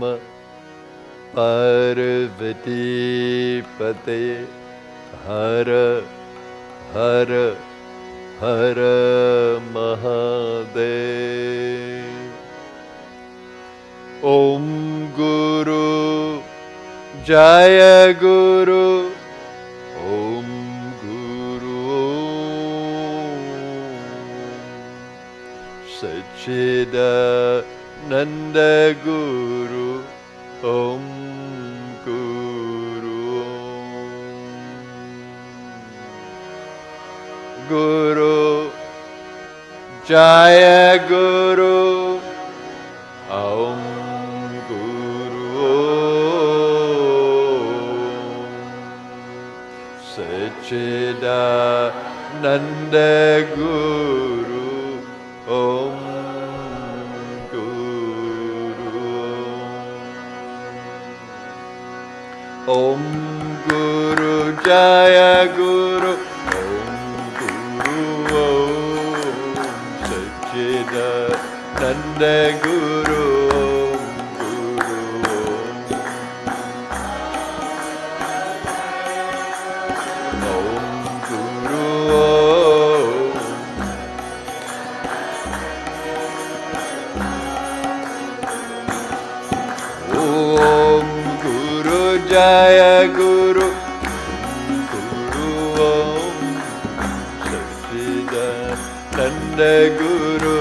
Namo Parvati Pate Hara Hara Hara Mahadev. Om Guru Jaya Guru. Om Guru Sachidananda Guru. Om Guru Guru Jaya Guru. Om Guru Sachidananda Guru. Om Om Guru Jaya Guru. Om Guru Sachidananda Guru. Om Guru Om Guru Jaya Guru. Guru Om Sachidananda Guru.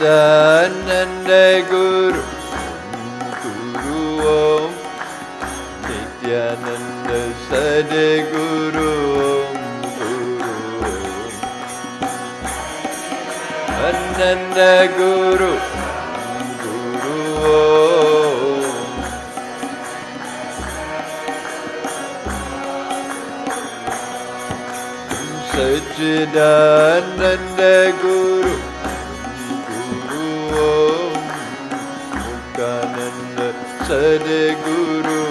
Sachidananda Guru. Guru Om Nityananda Sadguru. Guru Ananda Guru. Guru Sachidananda Guru. Muktananda Sadguru.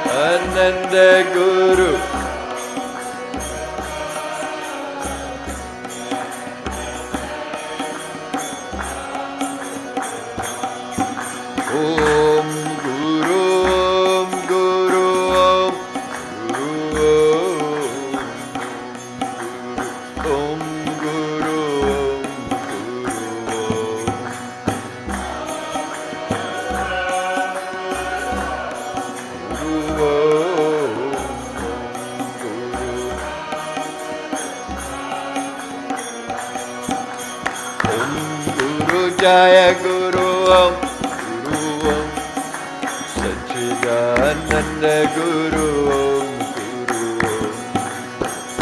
Ananda Guru. Om Guru Om Guru Om Guru Om Guru Om Guru Jaya Guru. Om Guru Om Sachidananda Guru.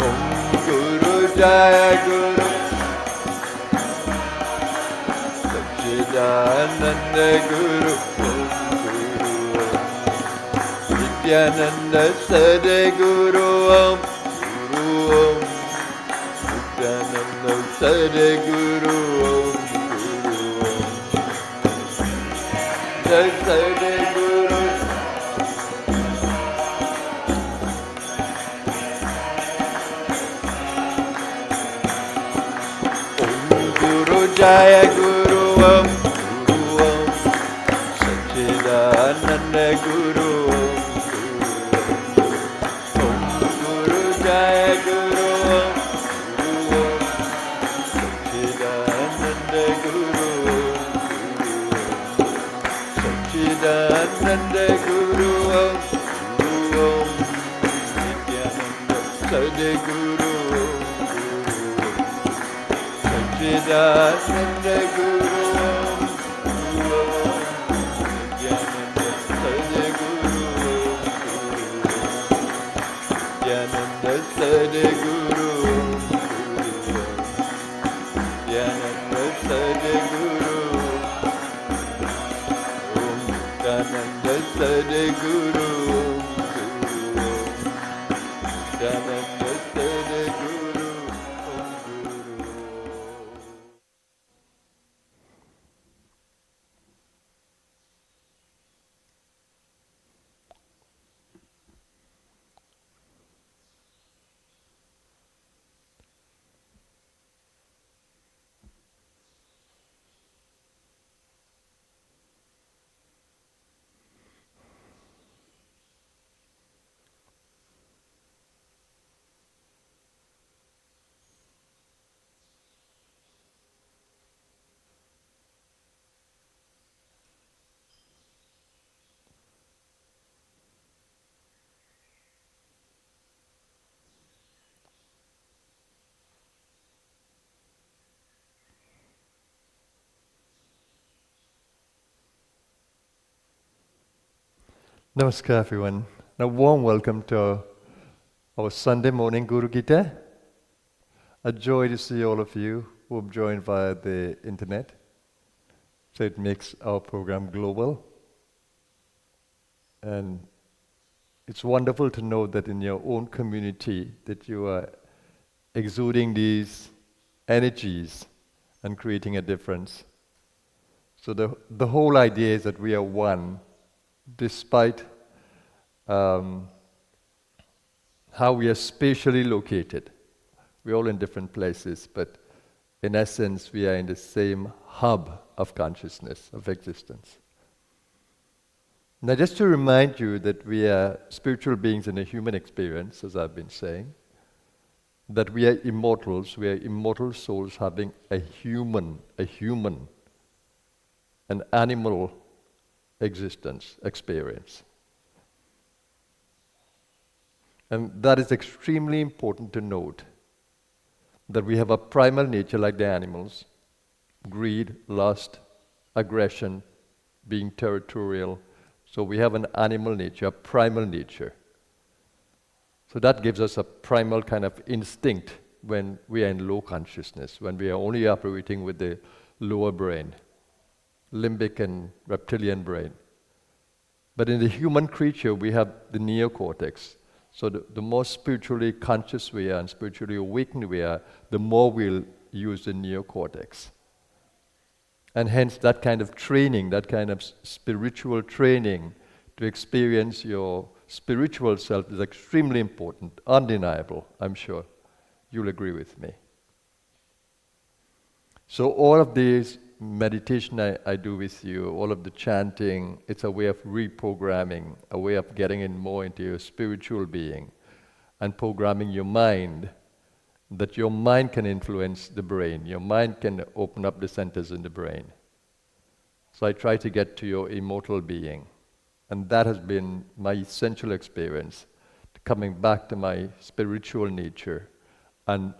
Om Guru Jaya Guru. Sachidananda Guru. Om Guru Nityananda Sadguru. Om Guru Om Nityananda Sadguru. Jai Sadguru. Om Guru Jaya Guru. Om Guru Om Sachidananda Guru. Om Guru Jaya Guru. Om Guru Om Sachidananda Guru. Sachidananda Guru. Om Guru Om Nityananda Sadguru. Sachidananda Guru. Om Guru Om Nityananda Sadguru. Nityananda Sadguru. Nityananda Sadguru. Nityananda Sadguru. Nityananda Sadguru. Om Guru Namaskar, everyone. A warm welcome to our Sunday morning Guru Gita. A joy to see all of you who have joined via the internet. So it makes our program global. And it's wonderful to know that in your own community that you are exuding these energies and creating a difference. So the whole idea is that we are one, despite how we are spatially located. We're all in different places, but in essence, we are in the same hub of consciousness, of existence. Now, just to remind you that we are spiritual beings in a human experience, as I've been saying, that we are immortals souls having an animal existence, experience. And that is extremely important to note, that we have a primal nature like the animals, greed, lust, aggression, being territorial. So we have an animal nature, a primal nature. So that gives us a primal kind of instinct when we are in low consciousness, when we are only operating with the lower brain, limbic and reptilian brain. But in the human creature, we have the neocortex. So the more spiritually conscious we are and spiritually awakened we are, the more we'll use the neocortex. And hence that kind of training, that kind of spiritual training to experience your spiritual self is extremely important, undeniable, I'm sure. You'll agree with me. So all of these meditation I do with you, all of the chanting, it's a way of reprogramming, a way of getting in more into your spiritual being and programming your mind, that your mind can influence the brain. Your mind can open up the centers in the brain. So I try to get to your immortal being. And that has been my essential experience, coming back to my spiritual nature and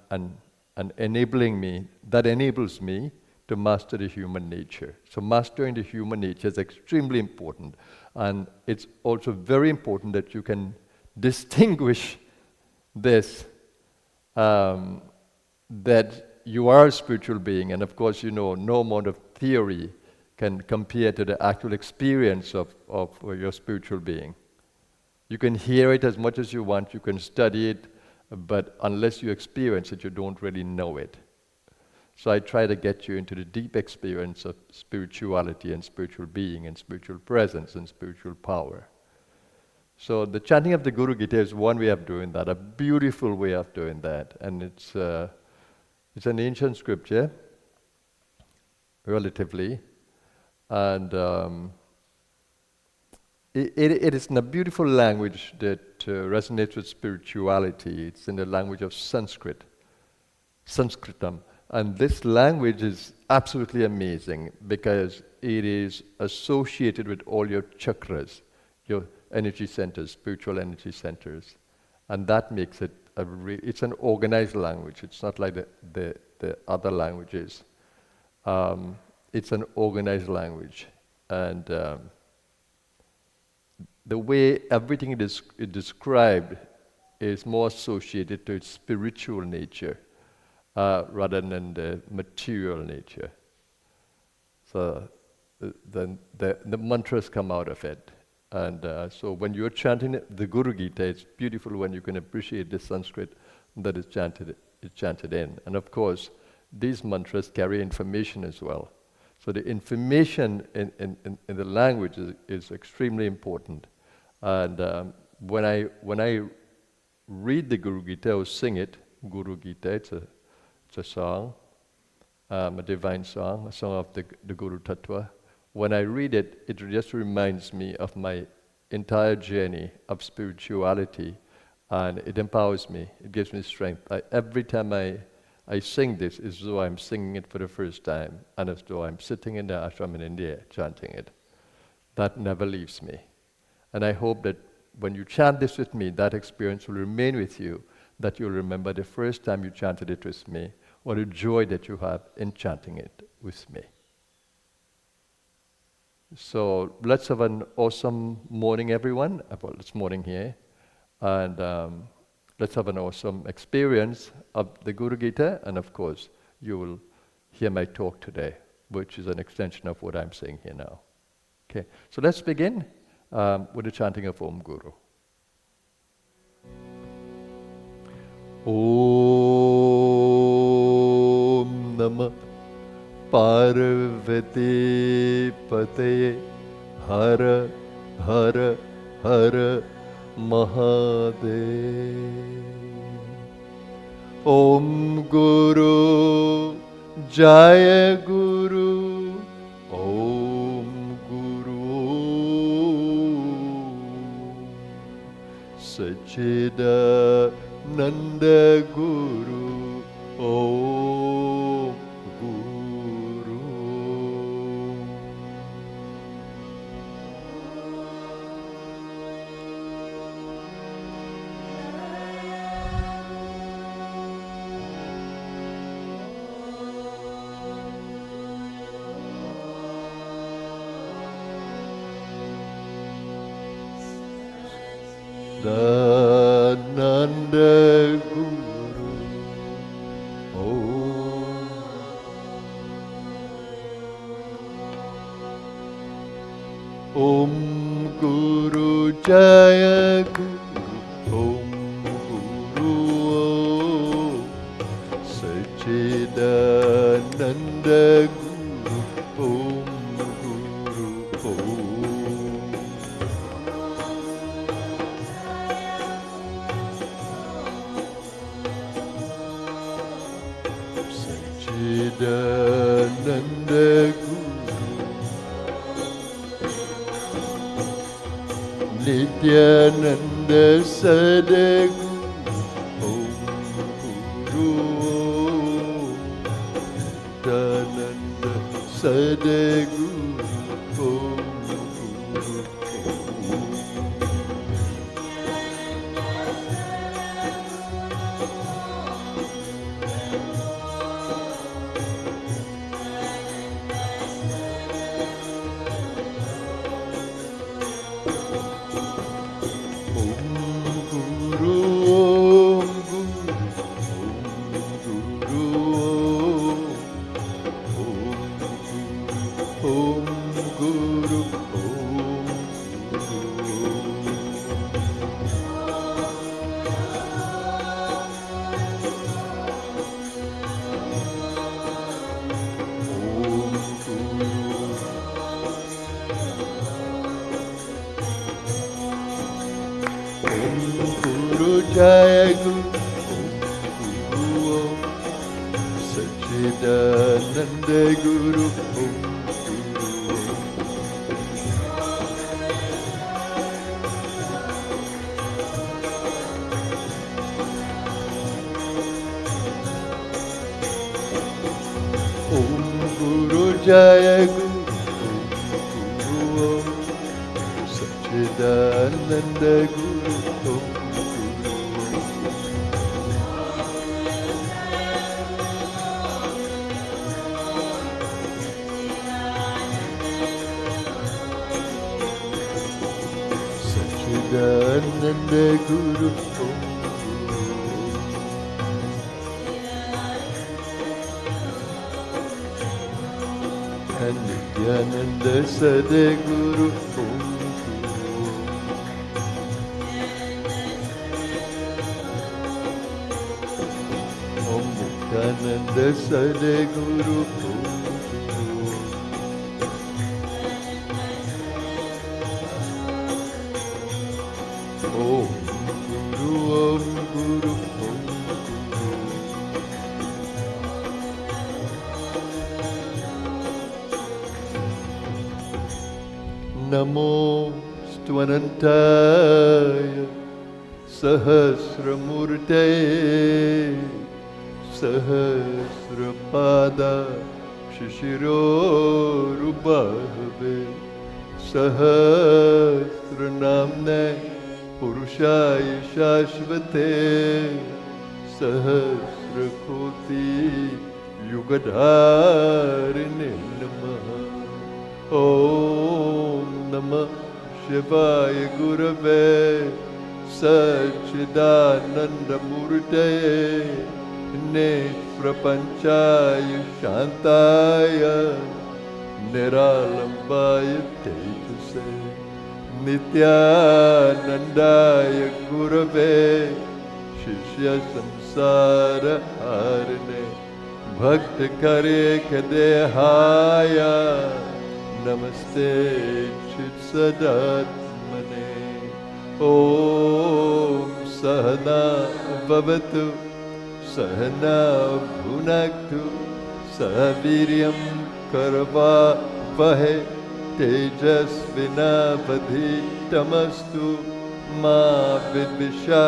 enables me to master the human nature. So mastering the human nature is extremely important. And it's also very important that you can distinguish this, that you are a spiritual being. And of course, you know, no amount of theory can compare to the actual experience of your spiritual being. You can hear it as much as you want, you can study it, but unless you experience it, you don't really know it. So I try to get you into the deep experience of spirituality and spiritual being and spiritual presence and spiritual power. So the chanting of the Guru Gita is one way of doing that, a beautiful way of doing that. And it's an ancient scripture, relatively. And it is in a beautiful language that resonates with spirituality. It's in the language of Sanskritam. And this language is absolutely amazing because it is associated with all your chakras, your energy centers, spiritual energy centers. And that makes it it's an organized language. It's not like the other languages. It's an organized language. And the way everything is described is more associated to its spiritual nature. Rather than the material nature. So the mantras come out of it. And so when you're chanting the Guru Gita, it's beautiful when you can appreciate the Sanskrit that is chanted in. And of course, these mantras carry information as well. So the information in the language is extremely important. And when I read the Guru Gita or sing it, Guru Gita, it's a song, a divine song, a song of the Guru Tattva. When I read it, it just reminds me of my entire journey of spirituality, and it empowers me, it gives me strength. Every time I sing this, it's as though I'm singing it for the first time, and as though I'm sitting in the ashram in India chanting it. That never leaves me. And I hope that when you chant this with me, that experience will remain with you, that you'll remember the first time you chanted it with me, or the joy that you have in chanting it with me. So let's have an awesome morning, everyone. Well, it's morning here. And let's have an awesome experience of the Guru Gita. And of course, you will hear my talk today, which is an extension of what I'm saying here now. Okay, so let's begin with the chanting of Om Guru. Om Namah Parvati Pataye Hara Hara Hara Mahadev. Om Guru Jaya Guru. Om Guru Sachidananda Guru. Om Guru. Dananda Guru. Om Guru Jaya Guru. Om Guru Sachidananda Guru. Om Guru. Sachidananda Guru. Nityananda Sadaguru. Om Guru Nityananda Sadaguru. Om Guru. Jaya Guru. Om Guru Sachidananda Guru. Om Guru. Om Guru Jaya Guru. Om Guru Sachidananda Guru. Om Sachidananda Guru. Om and Nityananda Sadaguru. Om Guru. Om Nityananda Sadaguru. Om Guru. Om Guru. Om Guru. Om Guru. Namo Stvanantaya Sahasramurte Sahasrapada Shishirorubhave Sahasranamne Purushaya Shashvate Sahasrakoti Yugadharine Namaha. Om Namah Shivaya Gurave Satchidananda Murtaye Nishprapanchaya Shantaya Niralambaya Tejase Nityanandaya Gurave Shishya Samsara Harine Bhakti Kare Kadehaya Namaste Chitsadatmane Om Sahana Bhavatu Sahana Bhunaktu Saviryam Karva Vahe Tejasvinavadhitamastu Ma Vidvisha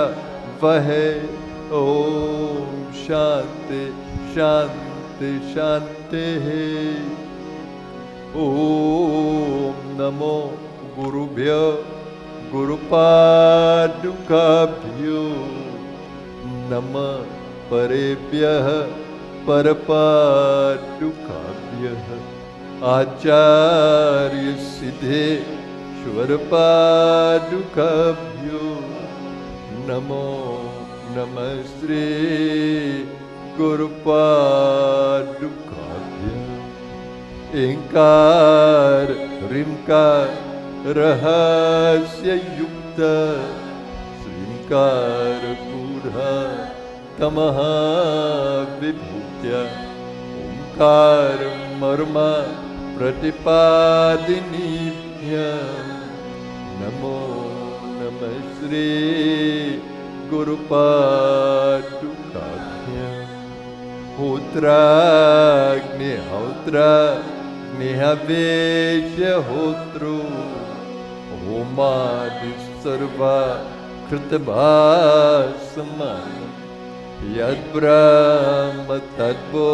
Vahe Om Shanti Shanti Shanti Om Namo Gurubhyo Gurupadukabhyo Namah Parebhyah Parapadukabhyah Acharya Siddhe Shvarapadukabhyo Namo Namasri Gurupadukabhyo Inkar Rimkar Rahasya Yukta Srimkar Kudha Tamaha Vibhutya Omkar Marma Pratipadinibhya Namo Namah Shri Gurupadukabhya Hotragni Hotra Nihaveshya Hotru Homadi Sarva Kritabhasamana Yad Brahma Tadvo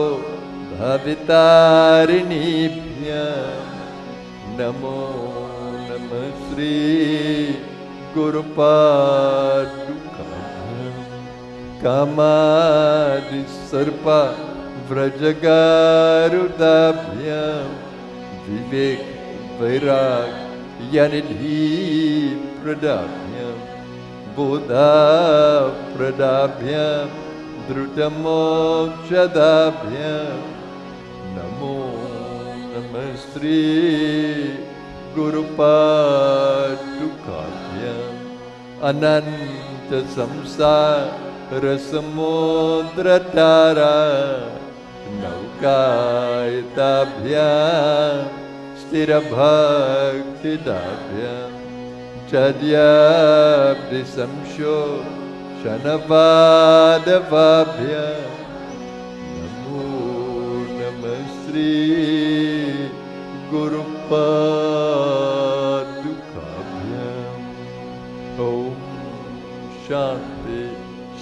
Bhavitarinibhya Namo Namah Shri Gurupadukabhya Kamadi Sarpa Vrajagarudabhya Vivek Vairag Yanidhi Pradabhya Bodha Pradabhya Dhrutamokshadabhya Namo Namah Shri Gurupadukabhya Ananta Samsara Samudratara Naukaitabhya Stira Bhakti Dabhya Chadyabdi Samsho Shanavadavabhya Namo Namah Shri Gurupadukabhya Om Shanti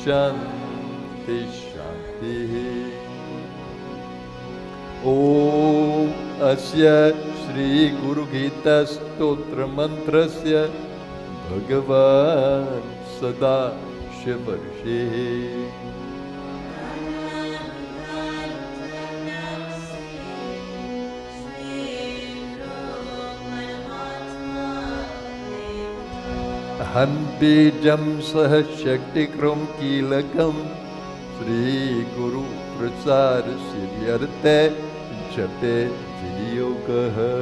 Shanti Shanti Om Asya Shri Guru Gita Stotra Mantrasya Bhagavan Sada Shivarshi Hanbijam Sah Shakti Krom Kilakam Shri Guru Prasad Sivyarte Jape Vidyogaha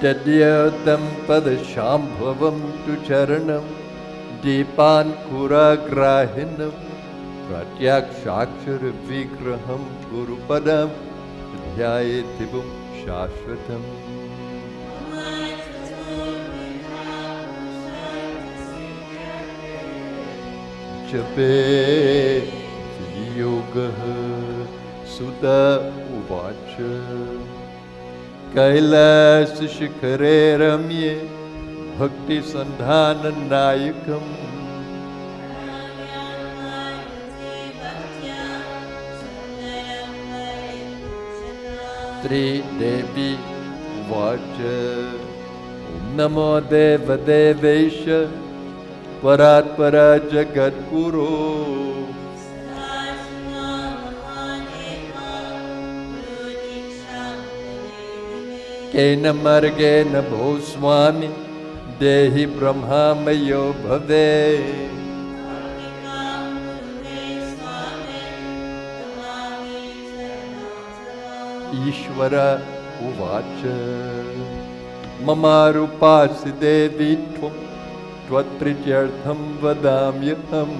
Tadyatam Padashambhavam Tu Charanam Deepan Kuragrahinam Pratyakshakshara Vigraham Gurupadam Dhyayetibum Shashvatam Jape Yogaha Sutta Uvacha Kailas Shikhare Ramye Bhakti Sandhana Nayakam Devi Vacha. Om Namo Deva Devesha Parat Para Jagat Guru. Kena Margena Bhoswami Dehi Brahma Mayo Bhave. Ishvara Uvacha Mamarupasi Devi Tvam Tvatrityartham Vadamyaham.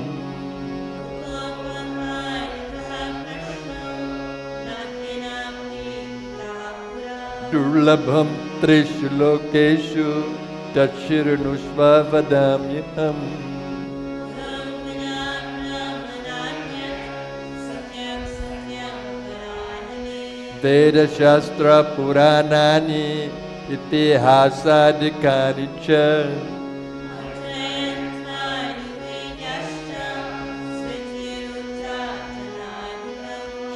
Durlabham Trishu Lokeshu Tachiranushva Vadamyaham. Veda Shastra Puranani Itihasadikari cha.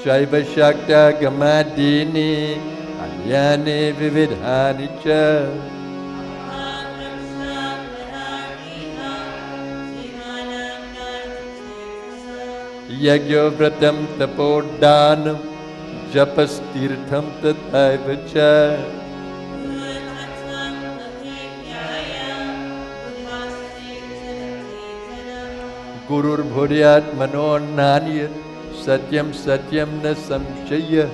Shaiva Shakta Gamadini Anyani Vividhani cha. Yagyo Vratam Tapodhanam Japastirtham Tathaivacha. Gurur Bhuryat Mano Nanyat Satyam Satyam Na Samshayah.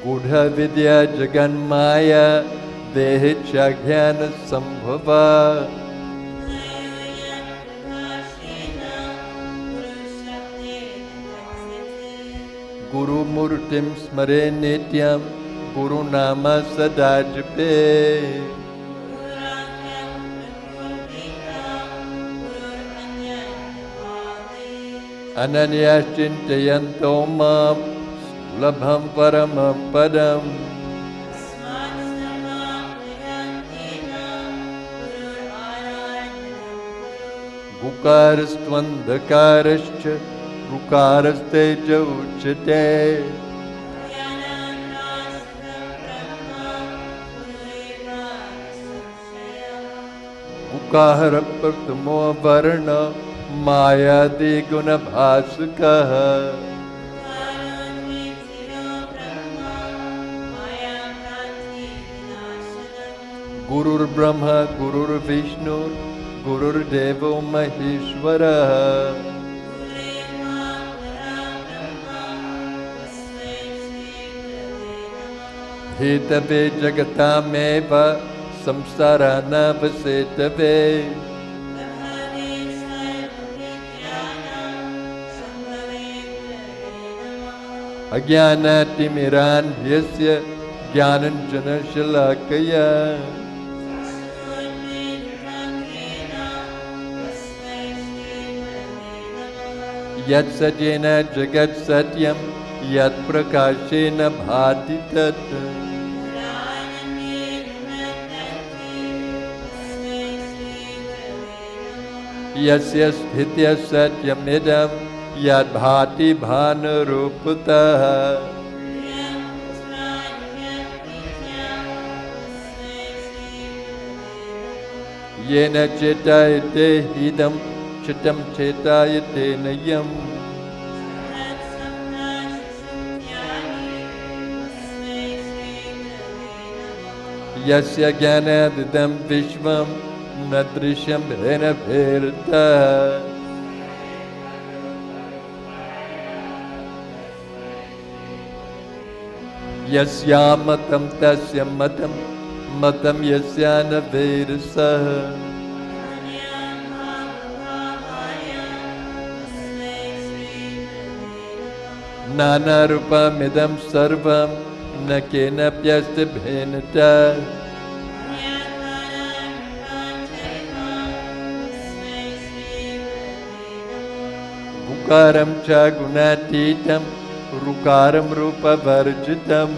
Gudha Vidya Jagan Maya Dehi Chagyana Sambhava. Guru Murtim Smare Nityam Guru Nama Sadajape. Ananya Chintayanto Mam Labham Paramam Padam. Gukarastvandhakarascha Rukaraste Jauchate. Gukahara Prathamo Varna Maya Diguna Bhasakaha. Gurur Brahma Gurur Vishnu Gurur Devo Maheshwara. Hetave Jagatameva Samsarana Vasetave. Ajnana Timiran Yasya Jnananjana Shalakaya. Yat Satyena Jagat Satyam Yat Prakashena Bhati Tat. Yasya Sthitya Satyamidam Yat Bhati Bhana Rupata. Yena Chetayate Hidam Chitam Chetayate Nayam. Yasya Jnana Vidam Vishvam Nadrisham Bhena Bherata. Yasya Matam Tasya Matam Matam Yasya Navedasa. Nana Rupa Midam Sarvam Nakena Pyasta Bhenata. Gukaram Cha Gunatitam Rukaram Rupa Varjitam.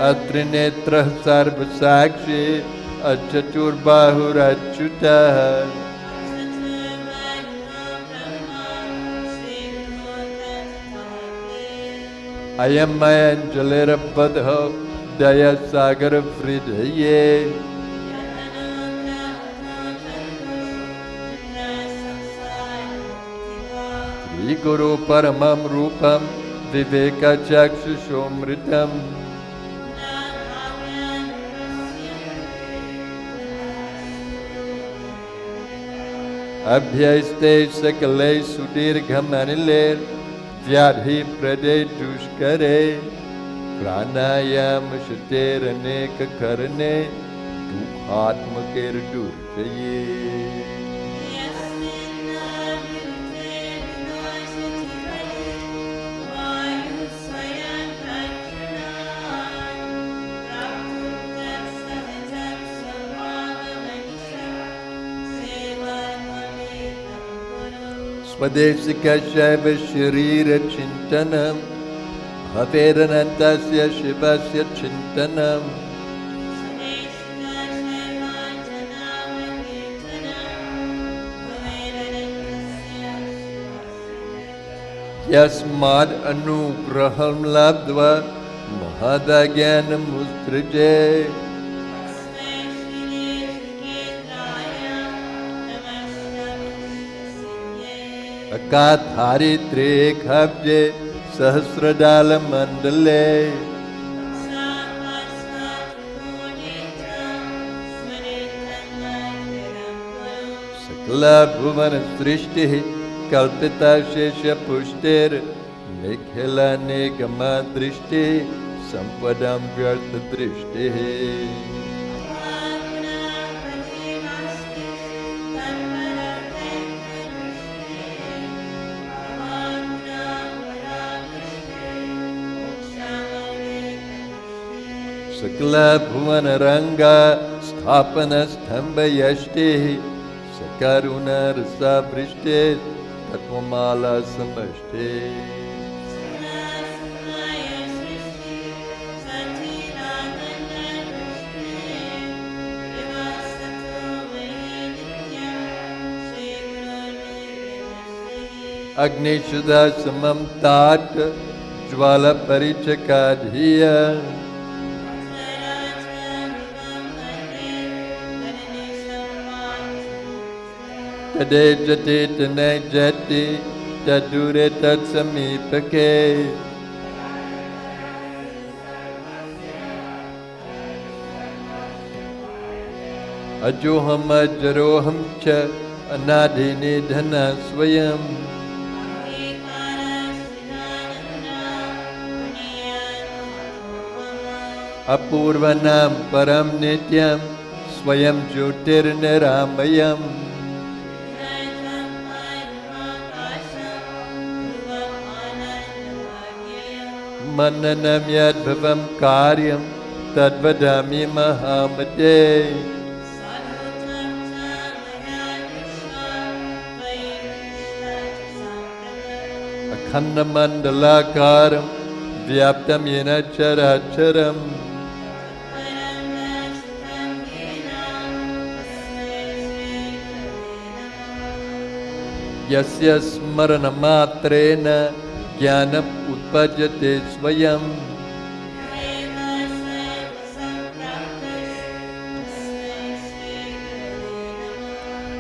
Atrinetrah sarvasakshi Achaturbahuratchutah Ayamayanjalirabadho Daya Sagara Fridaye Sri Guru Paramam Rupam Viveka Chakshusomritam Abhyaiste Sakale Sudirgham Aniler Vyadhi Prade Dushkare Pranayam Shater Aneka Karane Dukhatmakir Durjaye Swadesika Shaiva Sharira Chintanam Bhavedanantasya Shivasya Chintanam Yasmad Anugraham Labdva Mahadagyanam Ustraje Akatharitre Khabje Sahasradala Mandale Sakla Bhuvana Srishti Kalpita Shesha Pushtir Nikhila Nigama Drishti Sampadam Vyartha Drishti Sakla Bhuvana Ranga Sthapana Sthamba Yashti Sakaruna Rasa Vrishti Tattvamala Samashti Agni Shuddha Samam Tat Jvala Parichakadhiya Tade Jati Tanay Jati Tadure Tatsamipake Ajoham Ajaroham Cha Anadhini Dhana Swayam Apurvanam Param Nityam Swayam Jyotir Niramayam Mananam Yadbhavam Karyam Tadvadami Mahamate Akhanda Mandalakaram Vyaptam Yena Characharam Yasya Smarana Matrena Jnanam Utpajyate Svayam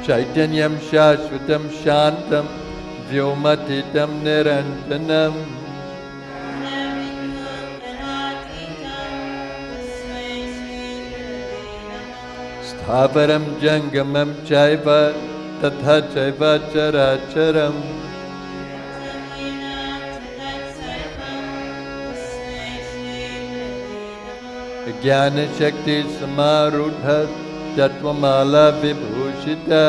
Chaitanyam Shashvatam Shantam Vyomatitam Nirantanam Sthaparam Jangamam Chaiva Tatha Chaiva Characharam Jnana Shakti Samarudha Tattvamala Vibhushita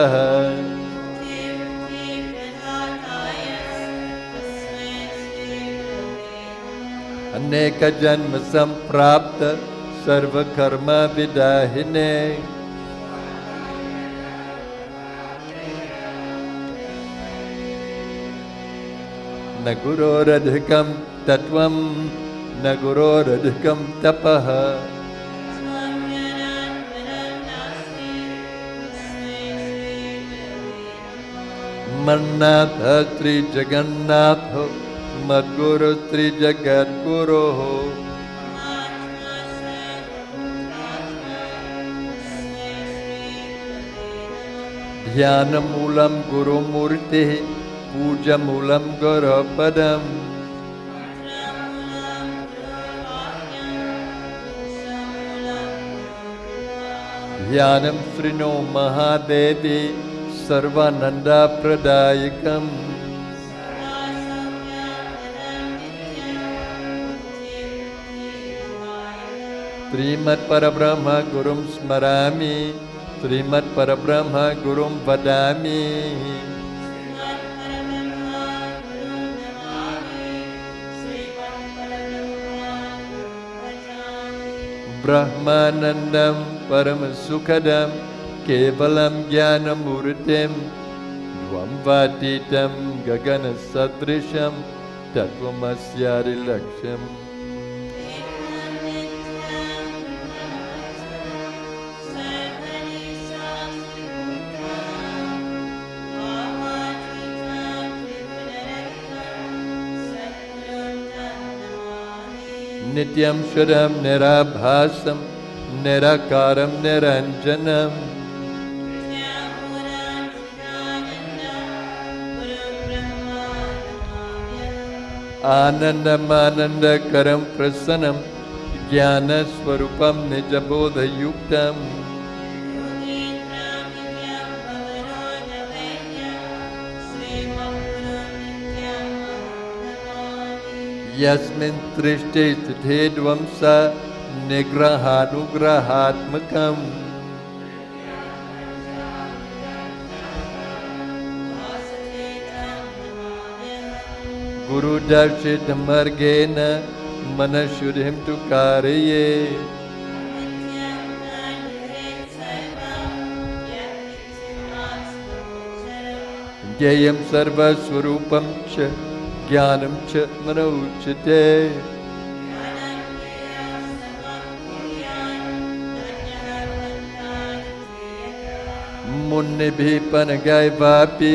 Aneka Janma Samprapta Sarva Karma Vidahine Naguroradhikam Tattvam न गुरोरधिकं तपः मन्नाथः श्रीजगन्नाथो मद्गुरु श्रीजगद्गुरोः ध्यानमूलं गुरुमूर्तिः पूजमूलं गुरुपदम् ध्यानं श्रीनो महादेवी सर्वानन्दप्रदायकम् श्रीमत्परब्रह्म गुरुं स्मरामि श्रीमत्परब्रह्म गुरुं वदामि ब्रह्मानन्दं परमसुखदं केवलं ज्ञानमूर्तिं द्वन्द्वातीतं गगनसदृशं तत्त्वमस्यादिलक्ष्यम् नित्यं शुद्धं निराभासं निराकारं निरञ्जनम् आनन्दमानन्दकरं प्रसन्नं ज्ञानस्वरूपं निजबोधयुक्तम् यस्मिन् सृष्टे स्थिते ध्वंस निग्रहानुग्रहात्मकम् गुरुदर्शितमार्गेण मनःशुद्धिं तु कारये ज्ञेयं सर्वस्वरूपं च ज्ञानं च मनोच्यते मुनिभिः पनगैवापि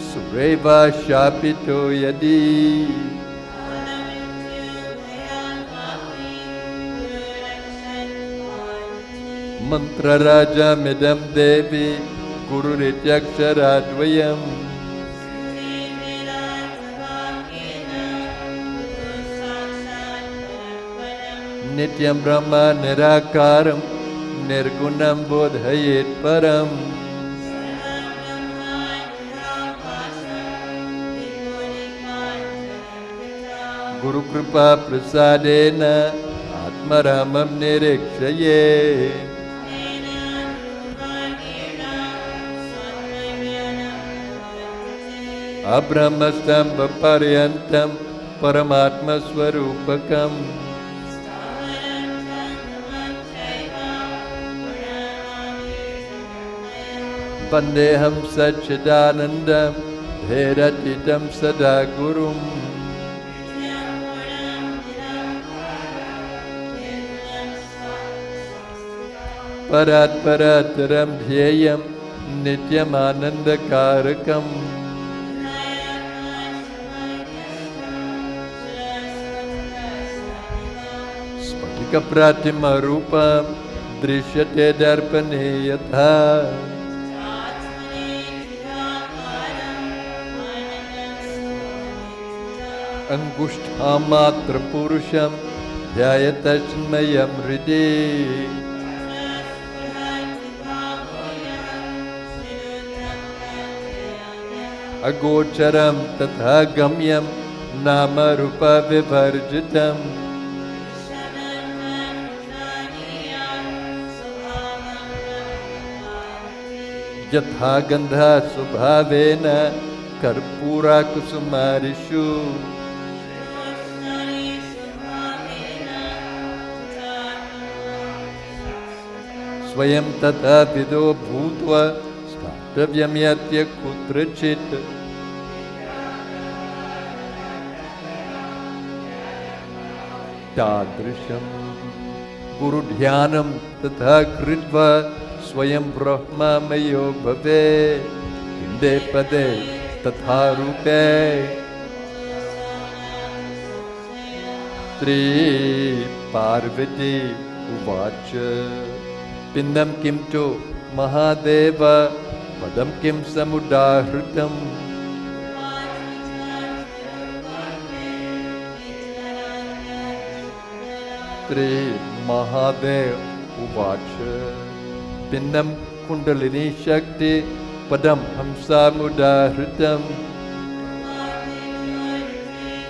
सुरैवा शापितो यदि मन्त्रराजमिदं देवी गुरुरित्यक्षराद्वयम् नित्यं ब्रह्म निराकारं निर्गुणं बोधयेत् परम् गुरुकृपा प्रसादेन आत्मरामं निरीक्षये अब्रह्मस्तम्भपर्यन्तं परमात्मस्वरूपकम् वन्देऽहं सच्चिदानन्दं भेदतीतं सदा गुरुम् परात्परात्तरं ध्येयं नित्यमानन्दकारकम् स्फटिकप्रतिमरूपं दृश्यते दर्पणे यथा अङ्गुष्ठामात्रपुरुषं ध्यायतस्मयं हृदि अगोचरं तथा गम्यं नामरूपविवर्जितम् यथा गन्धा स्वभावेन कर्पूराकुसुमारिषु स्वयं तथा विदो भूत्वा स्थातव्यम्यत्य कुत्रचित् तादृशं गुरुध्यानं तथा कृत्वा स्वयं ब्रह्ममयो भवेत् पिण्डे पदे तथा रूपे श्री पार्वती उवाच पिण्डं किं च महादेव पदं किं समुदाहृतम् श्री महादेव उवाच पिण्डं कुण्डलिनी शक्ति पदं हंसामुदाहृतम्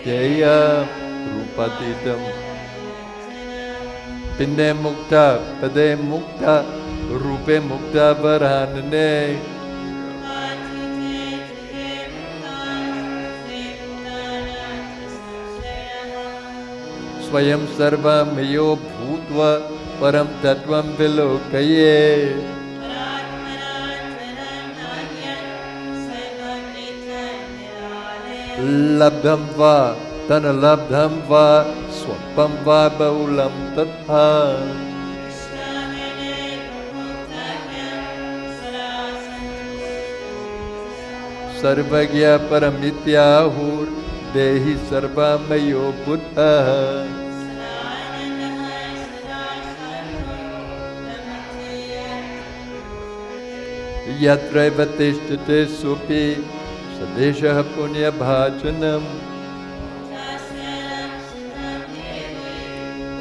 तेय रूपातीतम् पिण्डे मुक्ता पदे मुक्ता रूपे मुक्ता वरानने स्वयं सर्वमयो भूत्वा परं तत्त्वं विलोकये लब्धं वा तनलब्धं वा स्वल्पं वा बहुलं तथा सर्वज्ञ परमित्याहुर्देहि सर्वमयो बुद्धः यत्रैव तिष्ठते सोऽपि सदेशः पुण्यभाजनम्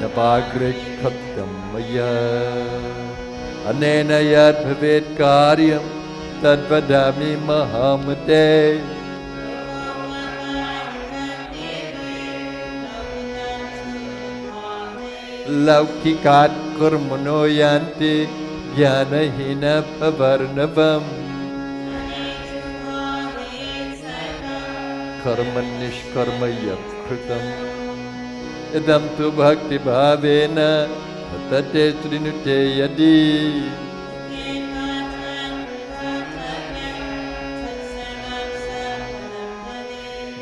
नवाग्रे खप्तं मया अनेन यद् भवेत् कार्यं तद्वदामि महामते लौकिकात् कर्मणो यान्ति ज्ञानहीनः भवर्णवम् कर्म निष्कर्म यत् कृतम् इदं तु भक्तिभावेन तते शृणुते यदि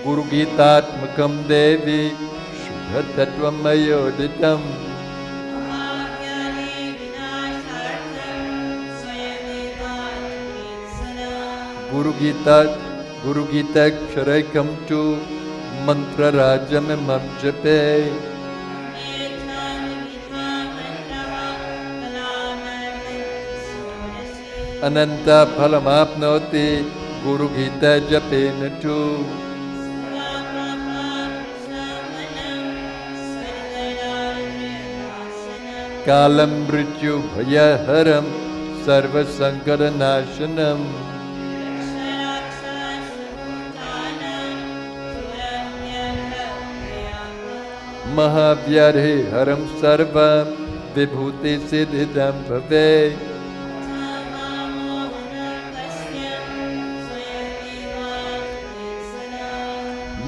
गुरुगीतात्मकं देवी शुद्धतत्त्वं मयोदितम् गुरुगीताक्षरैकं तु मन्त्रराजमिमं जपे अनन्तफलमाप्नोति गुरुगीताजपेन तु कालं मृत्युभयहरं सर्वसङ्कटनाशनम् महाव्याधि हरं सर्वं विभूतिसिद्धिदं भवेत्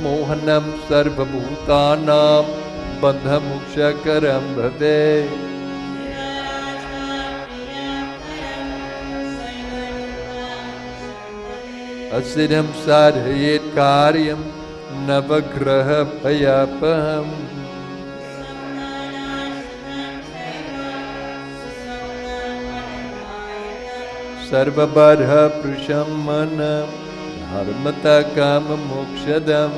मोहनं सर्वभूतानां बन्धमोक्षकरं भवेत् असिद्धं साधयेत् कार्यं नवग्रहभयापहम् सर्वबाधाप्रशमनं धर्मता काममोक्षदम्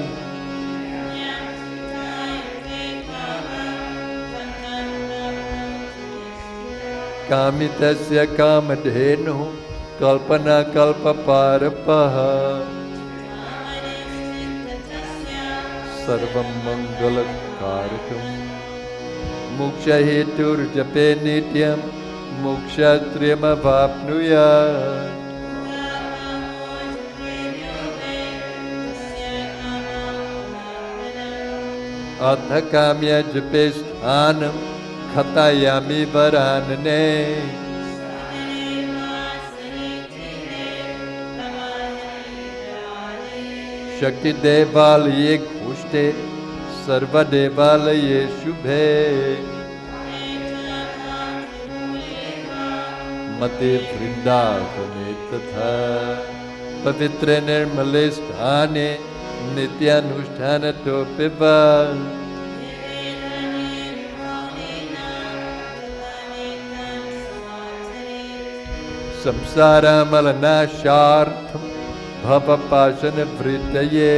कामितस्य कामधेनुः कल्पनाकल्पपारपः सर्वं मङ्गलकारकम् मोक्षहेतुर्जपे नित्यं मोक्षाश्रयमवाप्नुयात् अथ काम्य जपे स्थानं खतायामि वरानने शक्तिदेवालये घोष्टे सर्वदेवालये शुभे मते वृन्दावने तथा पवित्रे निर्मले स्थाने नित्यानुष्ठानतोऽपि वा samsaramalnashartham bhavapashanavrittaye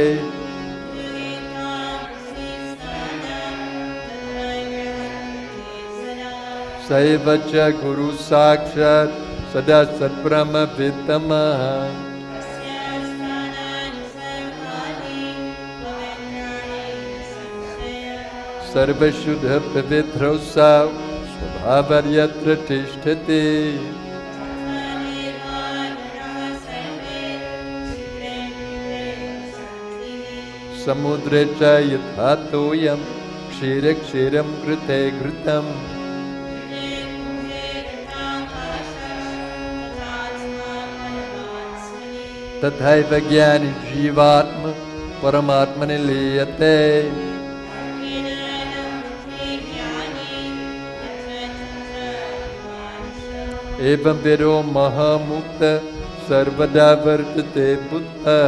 saivacha guru sakshat sada satbrahma vidamaha sarvashuddha pavitrosa svabhavaryatra tishtati samudre cha yathatoyam kshira kshiram krite ghritam tathaiva jnani jivatma paramatmani liyate evam vido mahamukta sarvada vartate buddha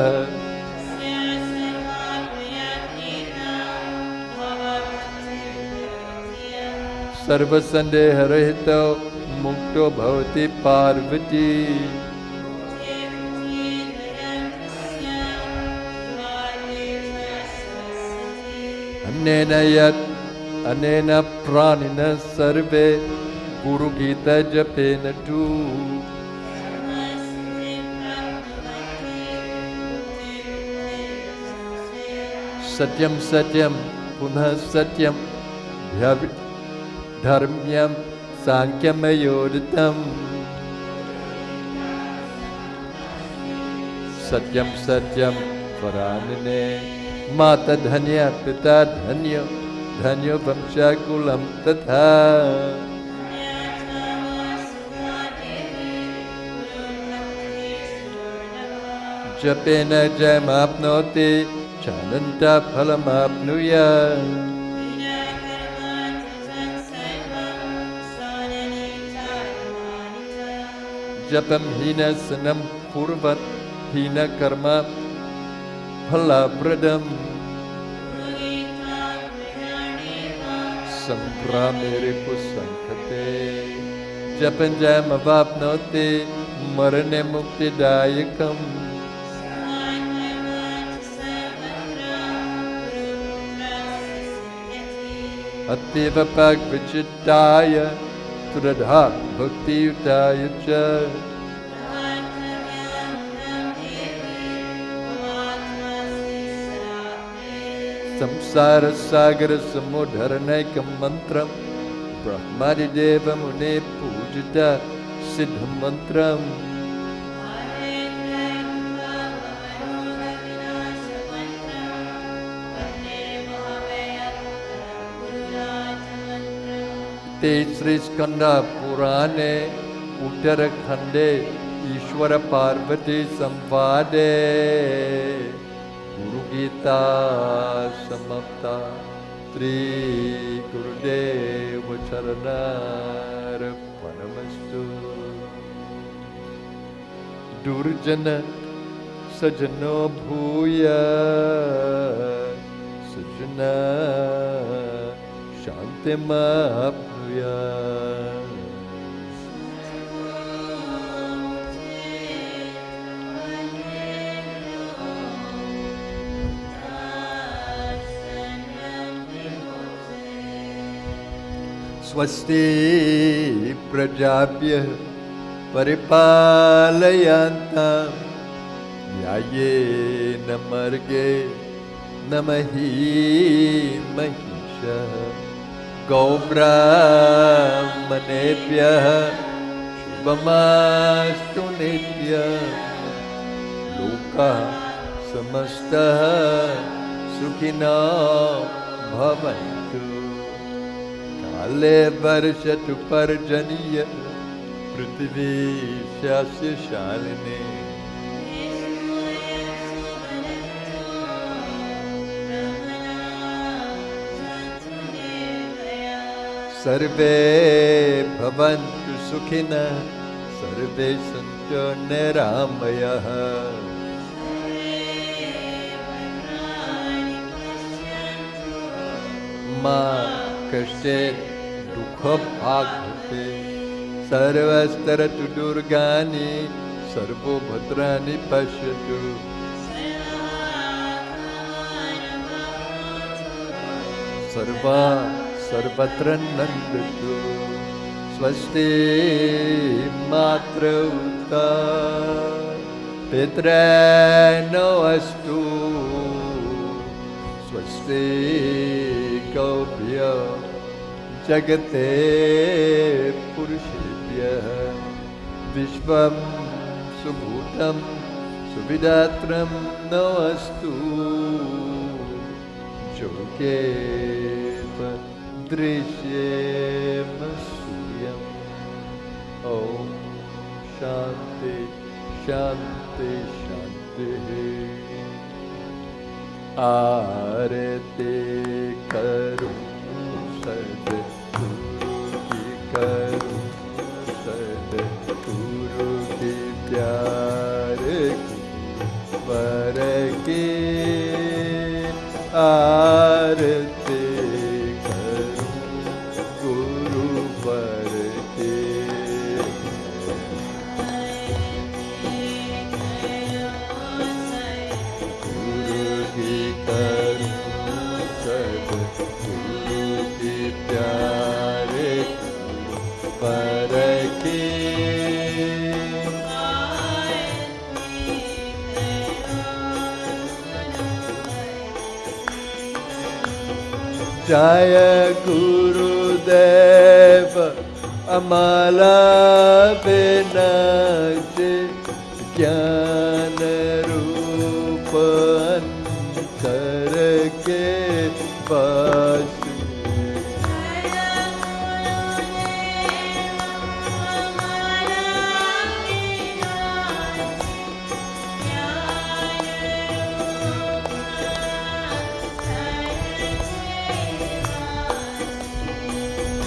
sarvasandeharahito mukto bhavati parvati anena yat anena pranina sarve Guru Gita japena tu satyam satyam punah satyam dharmyam sankyam ayoditam satyam satyam paranine mata dhanya pita dhanyo dhanyo vamshakulam tatha japena jamapnoti chananta phalamapnuya japam hina sanam purvat hina karma phalapradam samgramere pusankhate japan jamavapnoti marane muktidayakam Atyeva Bhagavachitaya Turadha Bhakti Utaya Cha Samsara Sagara Samudharanaikam Mantram Brahmadi Deva Mune Pujita Siddha Mantram Sri Skanda Purane Uttarakhande Ishwara Parvati Samvade Guru Gita Samapta Tri Gurudeva Charanar Panamastu Durjana Sajano Bhuya Sajana Shantima Swasti Prajabhya Paripalayanta Yaye Namarge Namahi Mahisha Gaubrahmanebhyah Shubhamastu nityam Lokah samastah Sukhino bhavantu Kale varshatu parjaniya Prithvi shasya shalini Sarve bhavantu sukhina Sarve santu niramayah Ma kashte dukha bhagavate सर्वस्तरतु दुर्गानि सर्वो भद्राणि पश्यतु सर्वत्र नन्दतु स्वस्ति मातृता पितॄनो अस्तु स्वस्ति गोभ्यो जगते पुरुषेभ्यः विश्वं सुभूतं सुविदात्रं नोऽस्तु जोगेव दृश्येम सूर्यम् ॐ शान्ति शान्ति शान्तिः आरती करो सद्गुरु की करो सद्गुरु की प्यारे वर की आरती करो गुरु वर की गुरु की करो सद्गुरु की प्यारे वर की जय गुरुदेव अमला विनाश ज्ञान रूप अंतर के पास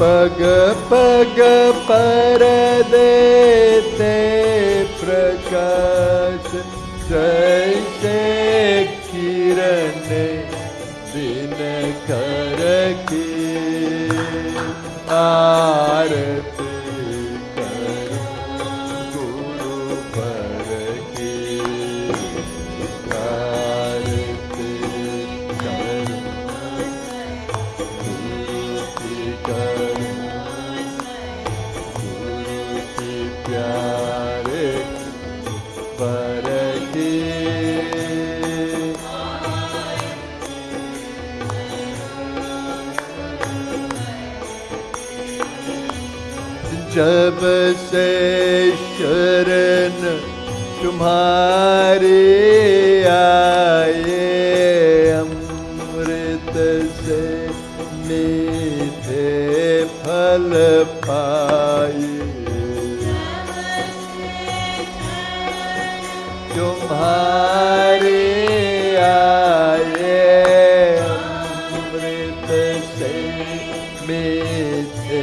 पग पग पर देते प्रकाश जैसे किरण दिन कर की आरती करो गुरु पर की आरती करो गुरु की करो गुरु की प्यारे पर की जब से शरण तुम्हारे आए अमृत से मीठे फल पाए तुम्हारे आए अमृत से मीठे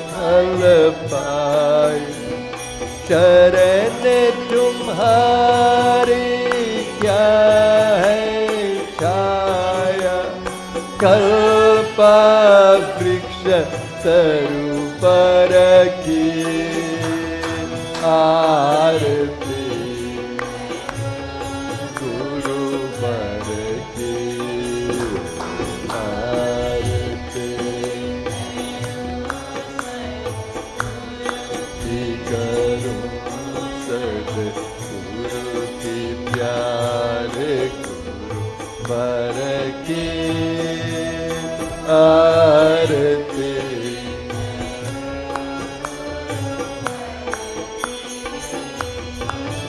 फल पाए शरण तुम्हारी क्या है छाया कल्पा वृक्ष सरोवर की आरती गुरु वर की आरती करो सद्गुरु की प्यारे गुरु वर की आरती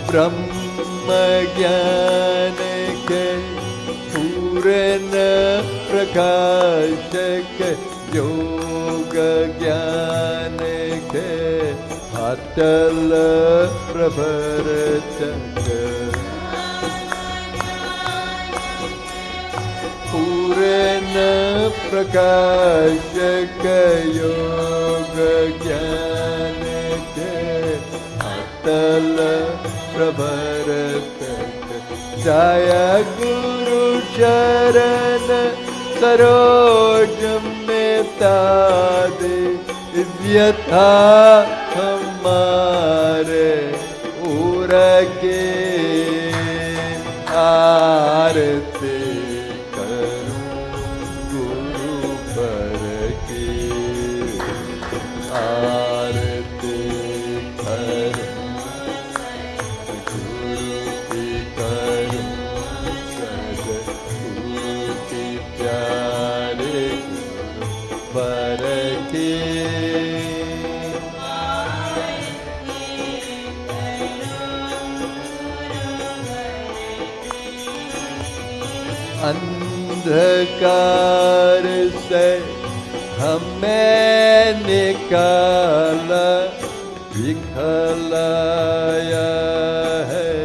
ब्रह्म ज्ञान के पूर्ण प्रकाशक योग ज्ञान के अटल प्रवर्तक पूर्ण प्रकाशक योग ज्ञान के अटल प्रवर्तक जय गुरु चरण सरोज में तादे व्यथा हमारे उर के आरती करूं गुरु पर की आरती करूं गुरु की करूं सद्गुरु की प्यारे गुरु पर की अंधकार से हमें निकाला दिखलाया है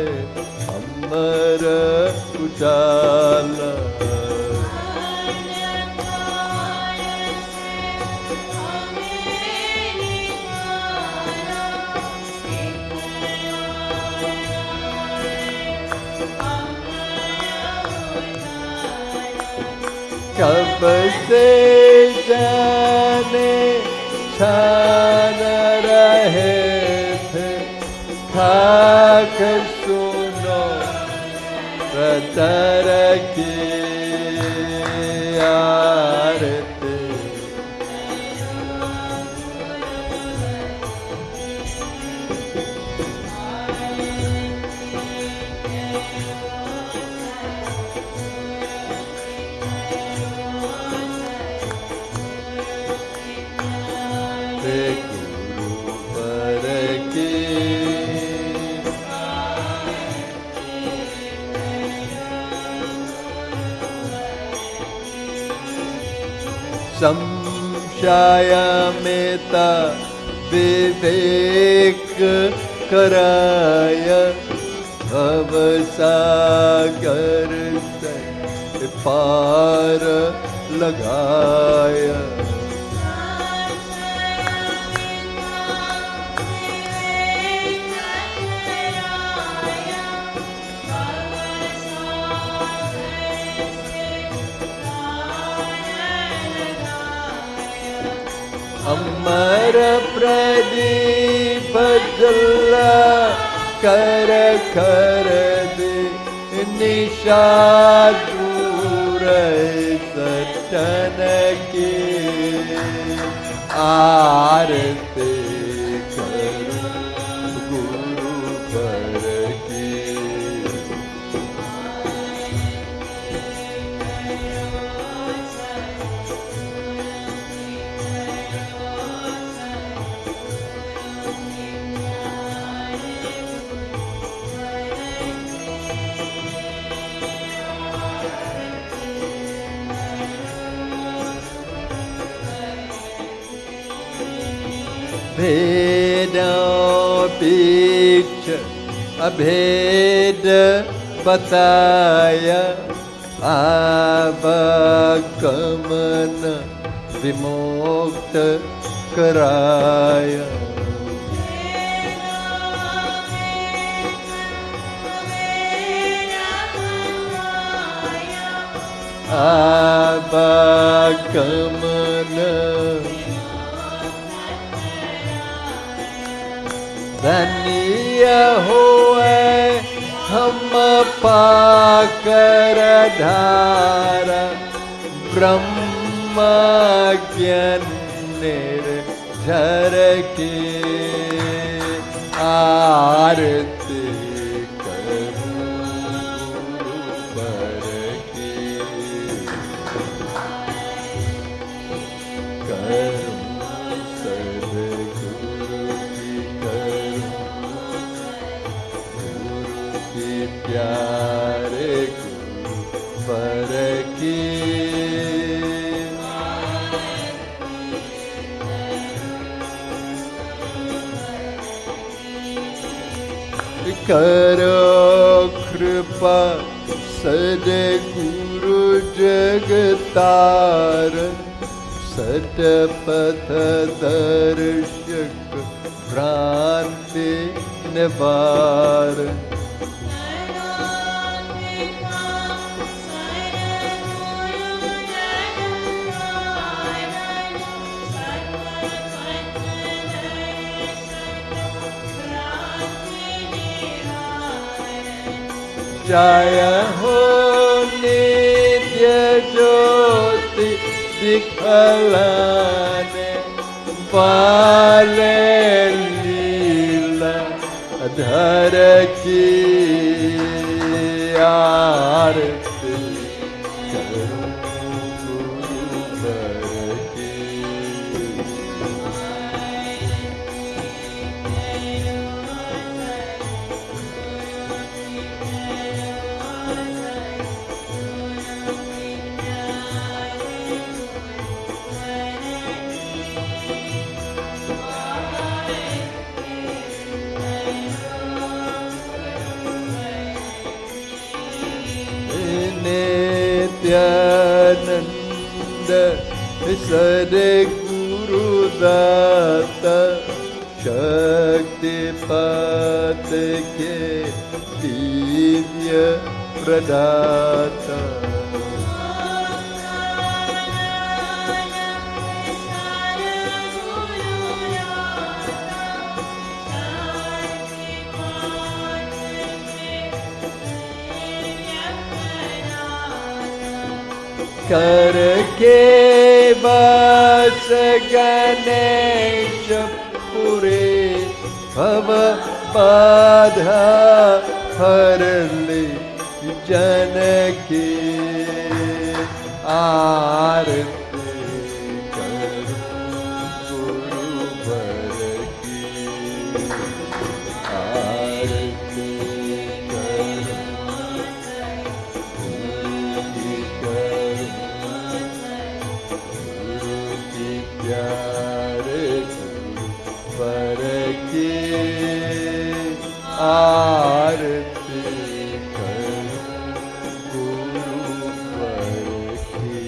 अमर उजाला कब से जाने छान रहे थे खाक सुनो रतर की आरती गुरु पर की संशयमेता विवेक कराय भवसागर से पार लगाया अमर प्रदीप जला कर कर दे निशा दूर सटन की आरती करूं गुरु पर की भेदों बीच अभेद बताया आवागमन विमुक्त कराया आवागमन धन्य हुए हम पाकर धारा ब्रह्म ज्ञान निर्झर की आरती करूं गुरु पर की करूं सद्गुरु की प्यारे गुरु पर की करो कृपा सद्गुरु जगतार सतपथ दर्शक भ्रांति निवार Jaya ho nitya jyoti dikhalane Pale lila adhara ki aarti karu Guruvar ki Nityananda Sadguru Data Shakti Pat ke Divya Pradata Karke vas Ganesh Pure Bhava Badha Harli Janaki Aarti Karu Guruvar ki Aarti Karu Pyare Guruvar ki aarti karu Guruvar ki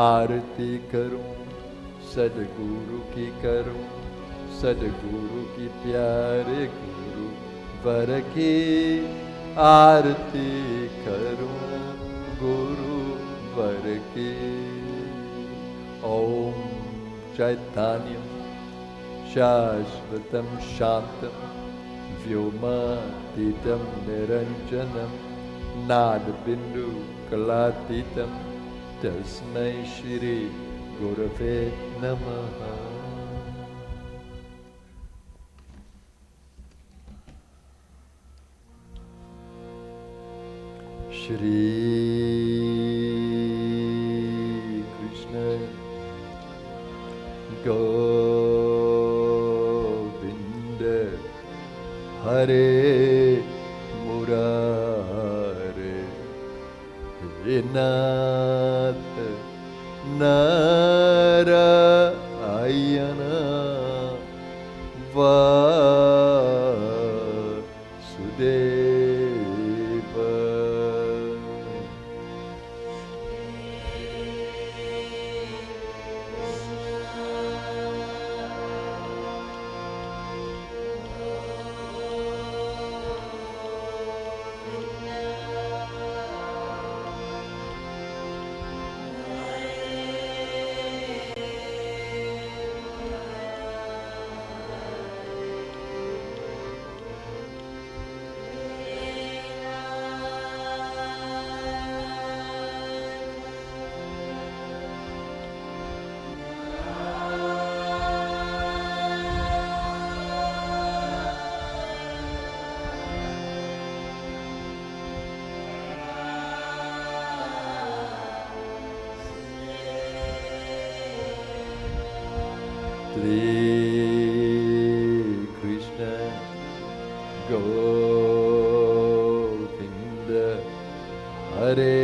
आरती करूं सदगुरु की करूं सदगुरु की प्यारे गुरु वर की आरती करूं गुरु वर की ओम चैतन्यम शाश्वतं शांतं व्योमातीतं निरंजनं नादबिंदु कलातीतं तस्मै श्री गुरवे नमः। श्री कृष्ण गोविंद हरे मुरारे हे नाथ Narayan Vasudev. Shri Krishna Govinda Hare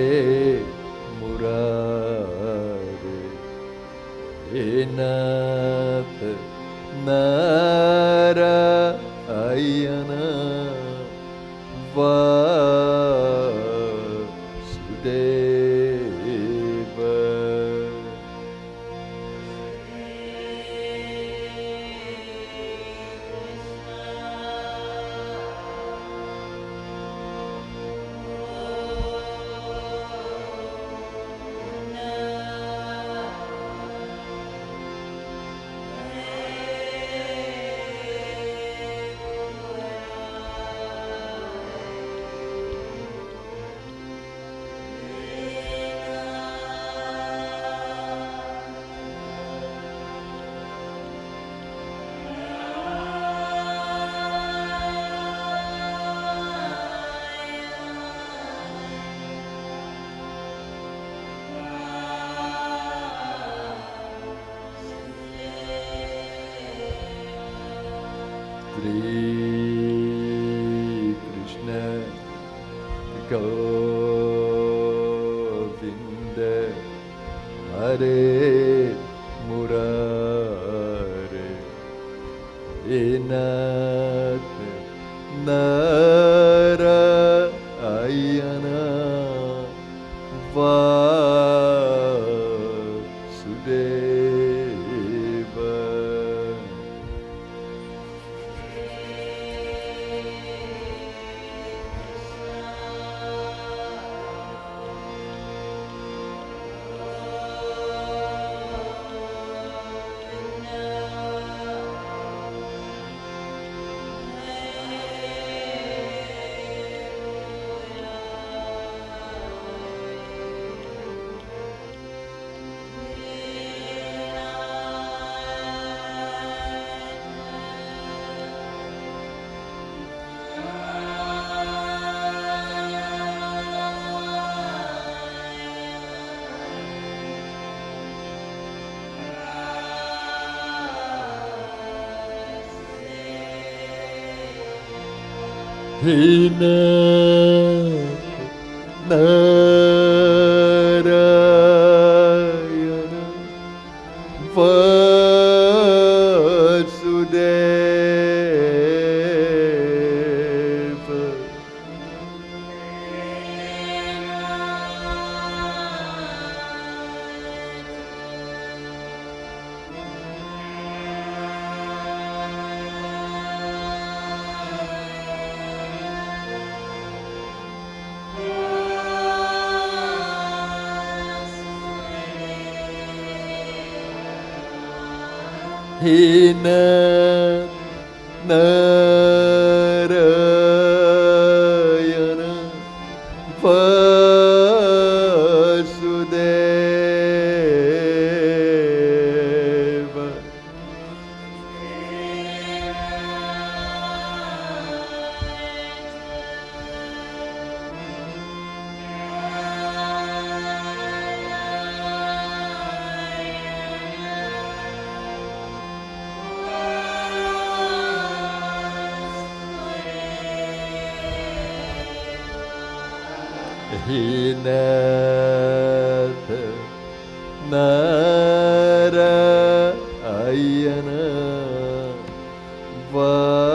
Murare He Nath Narayana Vasudeva। Krishna Govinda Hare Murare Nath Narayana Vasudeva. Narayana Vasudeva. Narayana Vasudeva. Nath Narayana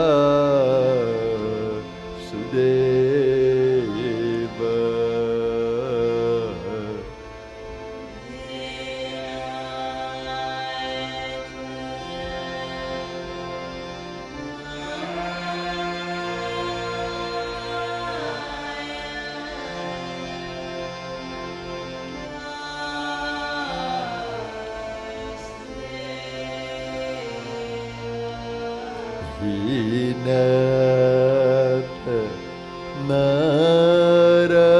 Vasudeva. Nath Narayana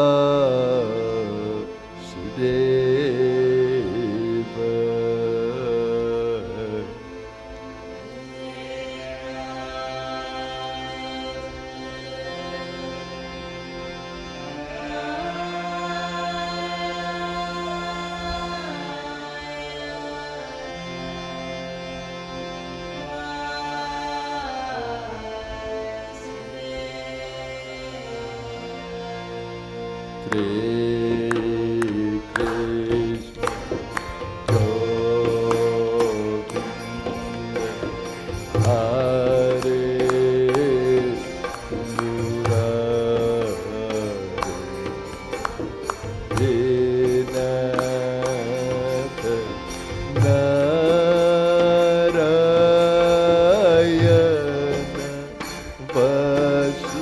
Vasudeva. Krishna Govinda Hare Murare Nath Narayana Vasudeva.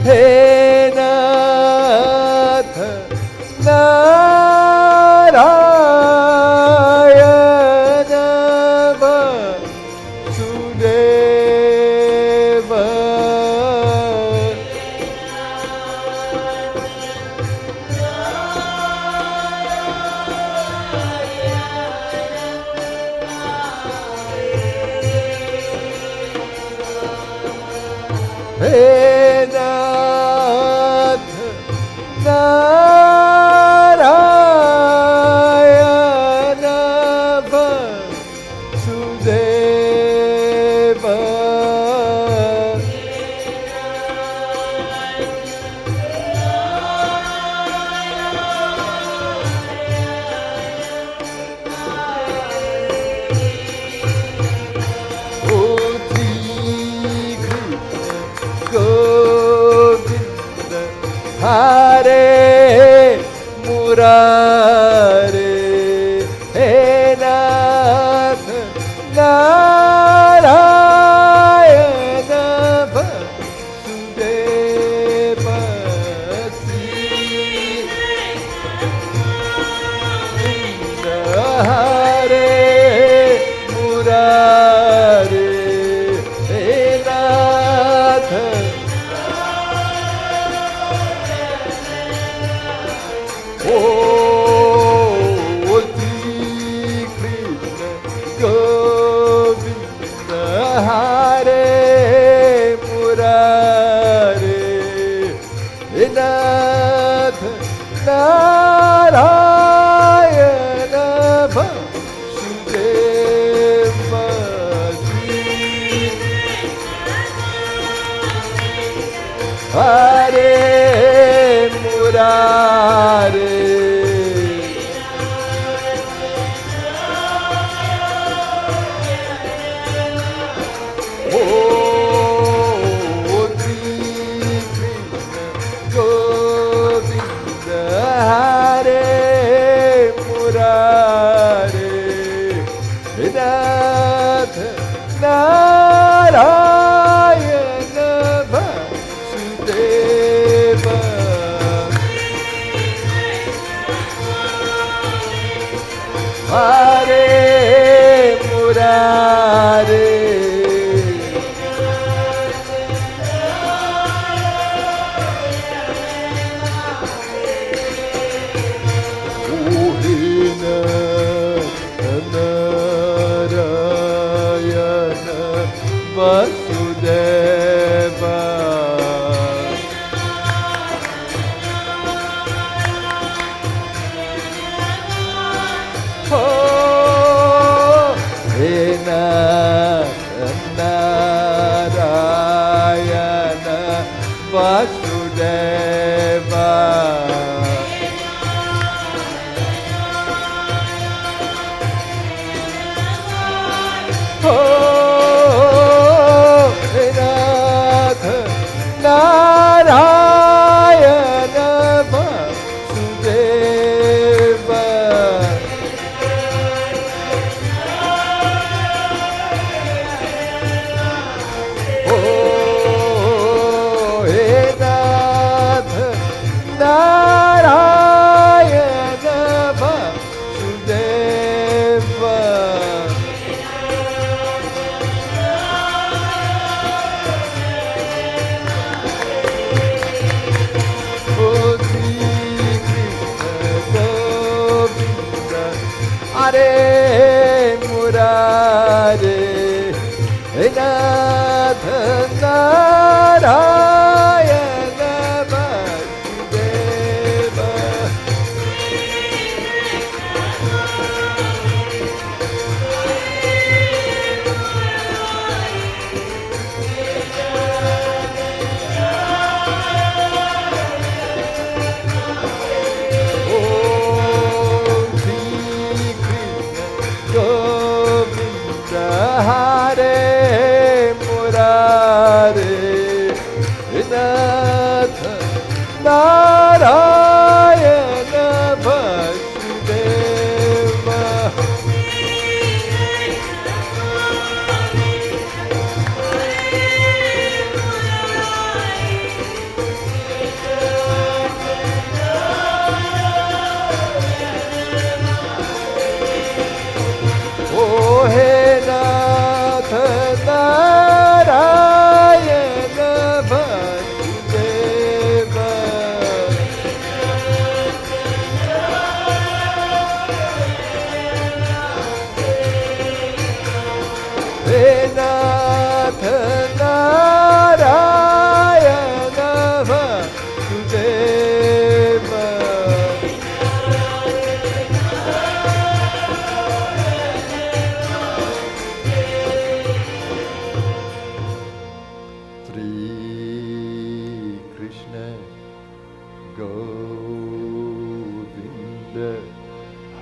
He Nath Narayana Vasudeva. He Nath Narayana Vasudeva. Oh, Govinda Hare Murare. He Nath Narayana Vasudeva. Govinda Hare Murare. He Nath Oh, Sri Krishna Govinda Hare Murare. Nath Narayana Vasudeva. Hare Murare. Oh, Sri Krishna Govinda Hare Murare. Nath Narayana Vasudeva. Hare Murare. Narayana Vasudeva. Oh, He Narayana Vasudeva. Oh, Nath Narayana Vasudeva. Oh, Nath Narayana Vasudeva. Hare Murare. Nath Narayana Vasudeva. Oh,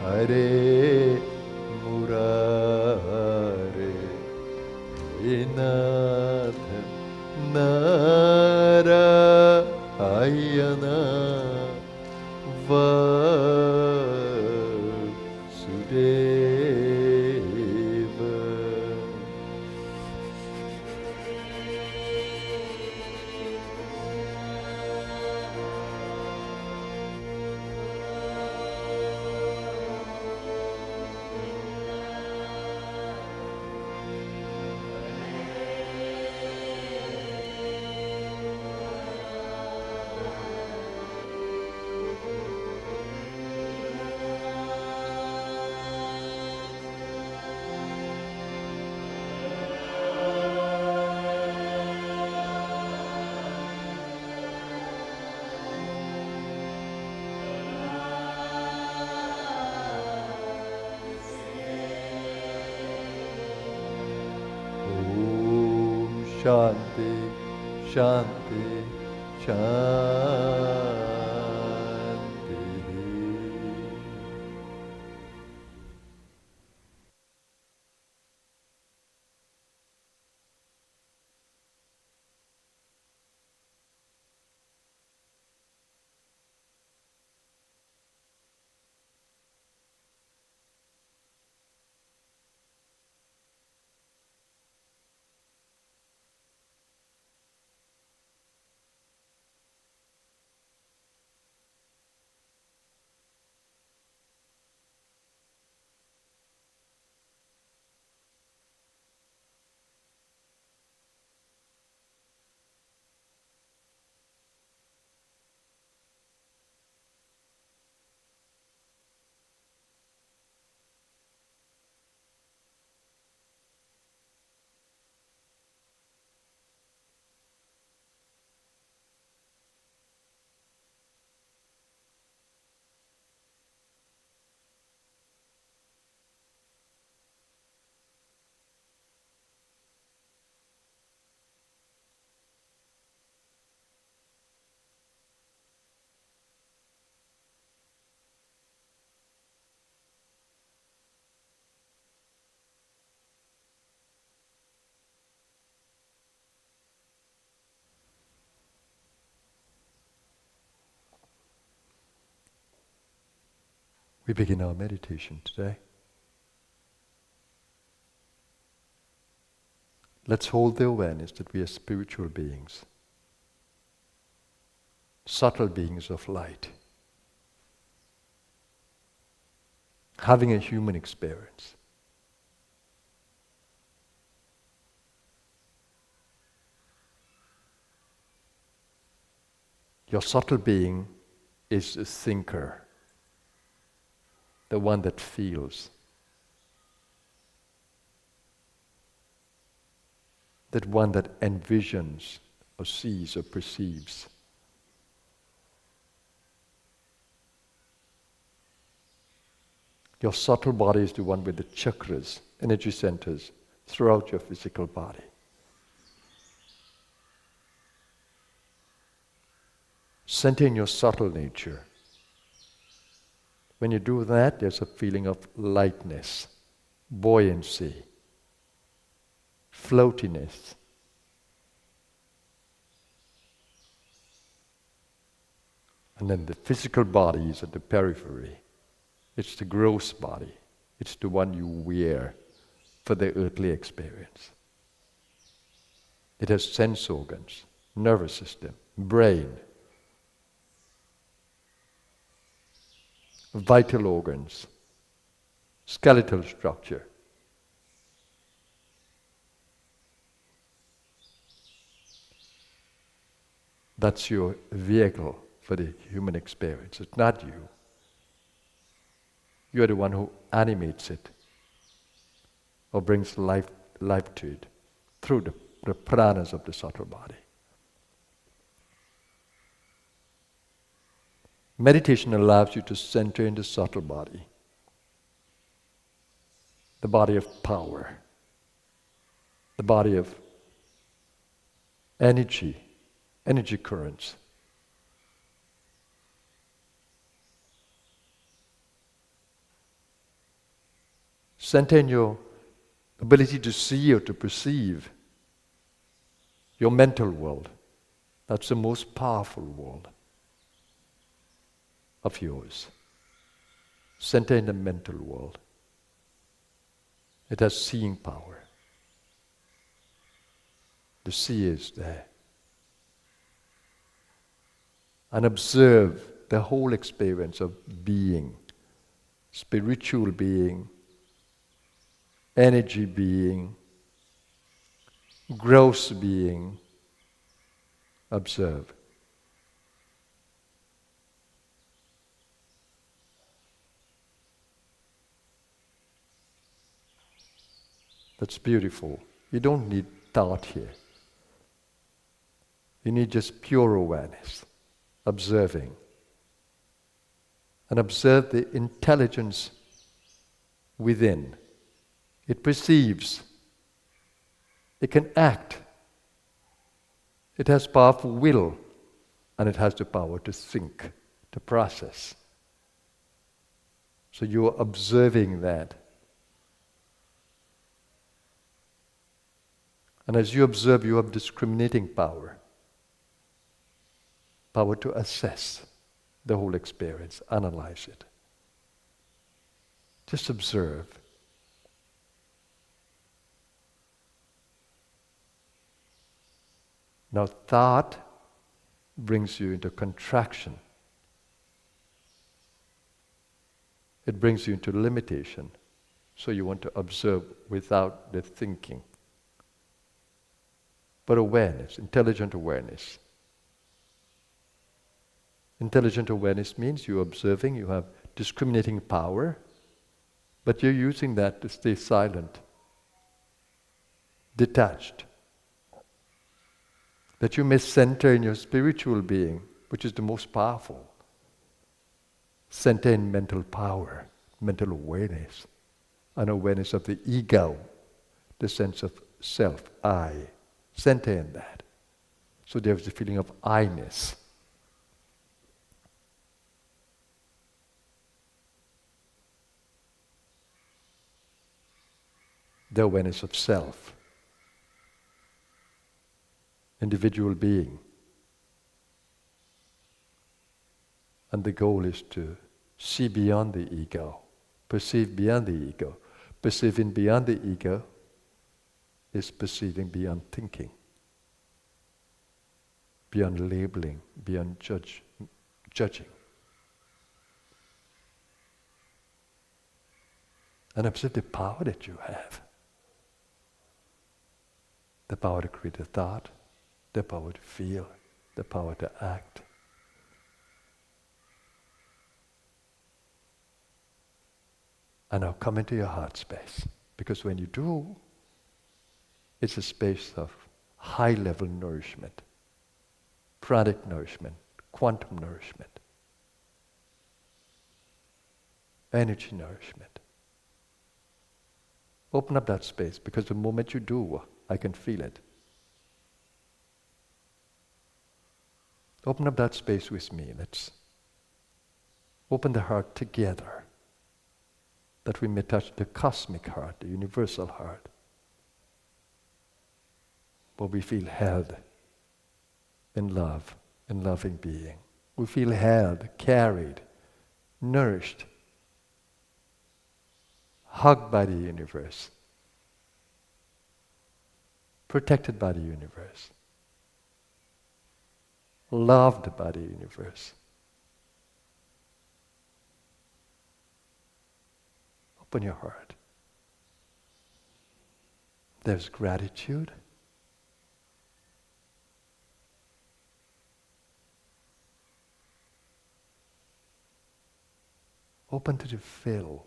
Hare Murare Inatha Narayana Vasudeva. Om Shanti, Shanti, Shanti. We begin our meditation today. Let's hold the awareness that we are spiritual beings, subtle beings of light, having a human experience. Your subtle being is a thinker, the one that feels, that one that envisions or sees or perceives. Your subtle body is the one with the chakras, energy centers, throughout your physical body. Center in your subtle nature. When you do that, there's a feeling of lightness, buoyancy, floatiness. And then the physical body is at the periphery. It's the gross body. It's the one you wear for the earthly experience. It has sense organs, nervous system, brain, vital organs, skeletal structure. That's your vehicle for the human experience. It's not you. You're the one who animates it or brings life to it through the pranas of the subtle body. Meditation allows you to center in the subtle body, the body of power, the body of energy currents. Center in your ability to see or to perceive your mental world. That's the most powerful world of yours. Center in the mental world. It has seeing power. The see is there. And observe the whole experience of being, spiritual being, energy being, gross being. Observe. That's beautiful. You don't need thought here. You need just pure awareness, observing. And observe the intelligence within. It perceives. It can act. It has powerful will, and it has the power to think, to process. So you are observing that. And as you observe, you have discriminating power. Power to assess the whole experience, analyze it. Just observe. Now thought brings you into contraction. It brings you into limitation. So you want to observe without the thinking. But awareness, intelligent awareness. Intelligent awareness means you're observing, you have discriminating power, but you're using that to stay silent, detached. That you may center in your spiritual being, which is the most powerful. Center in mental power, mental awareness, an awareness of the ego, the sense of self, I. Center in that. So there's the feeling of I-ness. The awareness of self. Individual being. And the goal is to see beyond the ego, perceive beyond the ego. Perceiving beyond the ego is perceiving beyond thinking, beyond labeling, beyond judging. And observe the power that you have. The power to create a thought, the power to feel, the power to act. And now come into your heart space. Because when you do, it's a space of high-level nourishment, pranic nourishment, quantum nourishment, energy nourishment. Open up that space, because the moment you do, I can feel it. Open up that space with me. Let's open the heart together, that we may touch the cosmic heart, the universal heart, where we feel held in love, in loving being. We feel held, carried, nourished, hugged by the universe, protected by the universe, loved by the universe. Open your heart. There's gratitude. Open to the fill.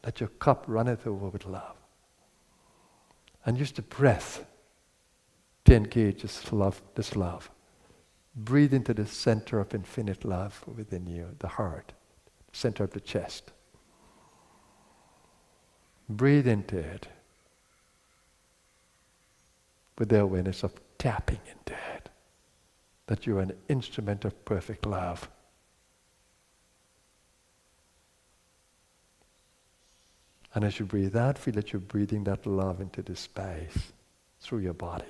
Let your cup runneth over with love. And use the breath to engage this love. Breathe into the center of infinite love within you, the heart, center of the chest. Breathe into it with the awareness of tapping into it, that you are an instrument of perfect love. And as you breathe out, feel that you're breathing that love into the space through your body.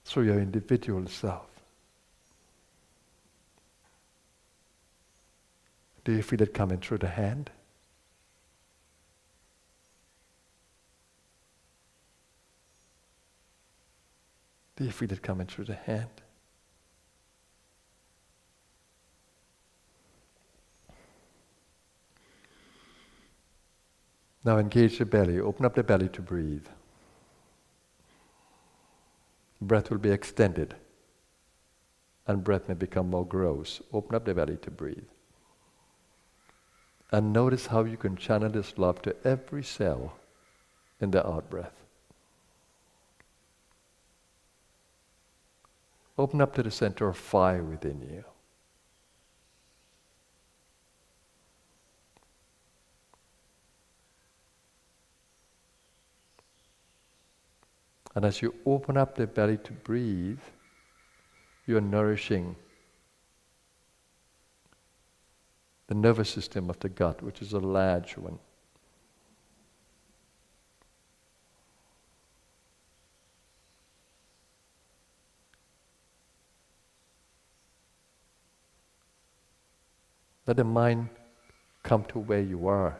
Through your individual self. Do you feel it coming through the hand? Do you feel it coming through the hand? Now engage the belly. Open up the belly to breathe. Breath will be extended. And breath may become more gross. Open up the belly to breathe. And notice how you can channel this love to every cell in the out-breath. Open up to the center of fire within you. And as you open up the belly to breathe, you're nourishing the nervous system of the gut, which is a large one. Let the mind come to where you are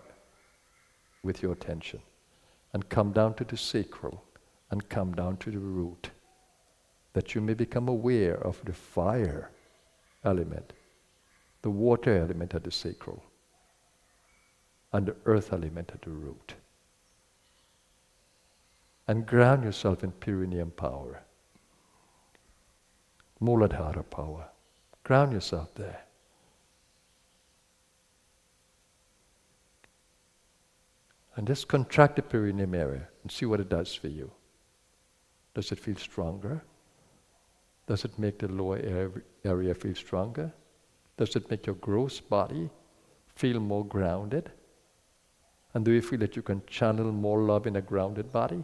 with your attention and come down to the sacral and come down to the root, that you may become aware of the fire element, the water element at the sacral, and the earth element at the root. And ground yourself in perineum power, Muladhara power. Ground yourself there. And just contract the perineum area and see what it does for you. Does it feel stronger? Does it make the lower area feel stronger? Does it make your gross body feel more grounded? And do you feel that you can channel more love in a grounded body?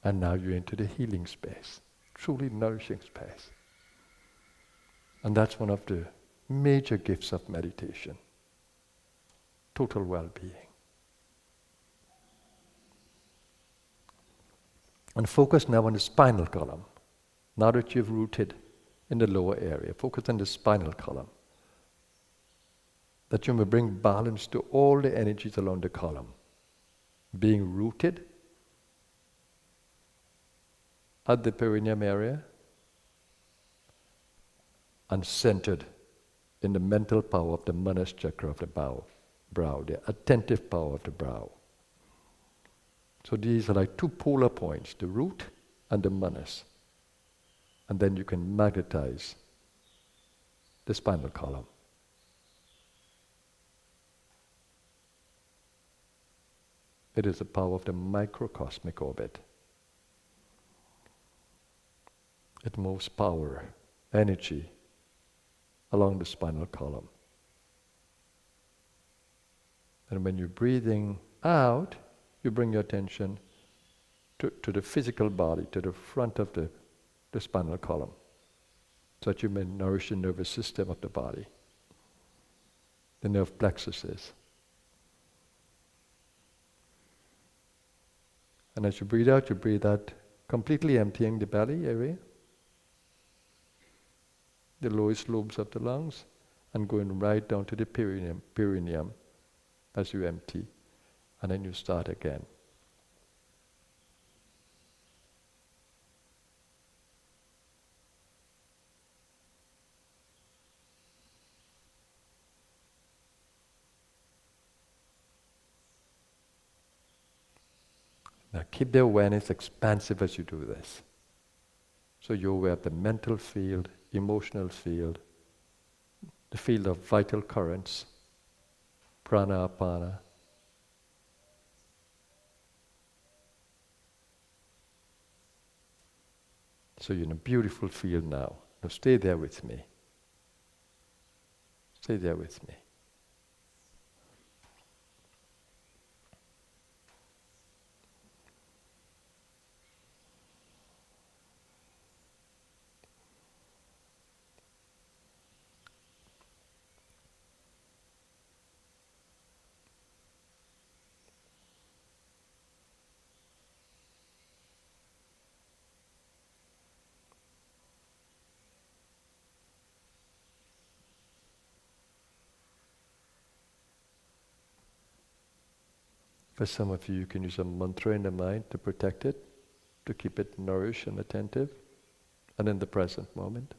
And now you're into the healing space, truly nourishing space. And that's one of the major gifts of meditation. Total well-being. And focus now on the spinal column. Now that you've rooted in the lower area, focus on the spinal column. That you may bring balance to all the energies along the column. Being rooted at the perineum area and centered in the mental power of the manas chakra of the brow, the attentive power of the brow. So these are like two polar points, the root and the manas. And then you can magnetize the spinal column. It is the power of the microcosmic orbit. It moves power, energy along the spinal column. And when you're breathing out, you bring your attention to the physical body, to the front of the spinal column, so that you may nourish the nervous system of the body, the nerve plexuses. And as you breathe out completely emptying the belly area, the lowest lobes of the lungs, and going right down to the perineum as you empty. And then you start again. Now keep the awareness expansive as you do this. So you're aware of the mental field, emotional field, the field of vital currents, prana, apana. So you're in a beautiful field now. Now stay there with me. Stay there with me. For some of you, you can use a mantra in the mind to protect it, to keep it nourished and attentive, and in the present moment.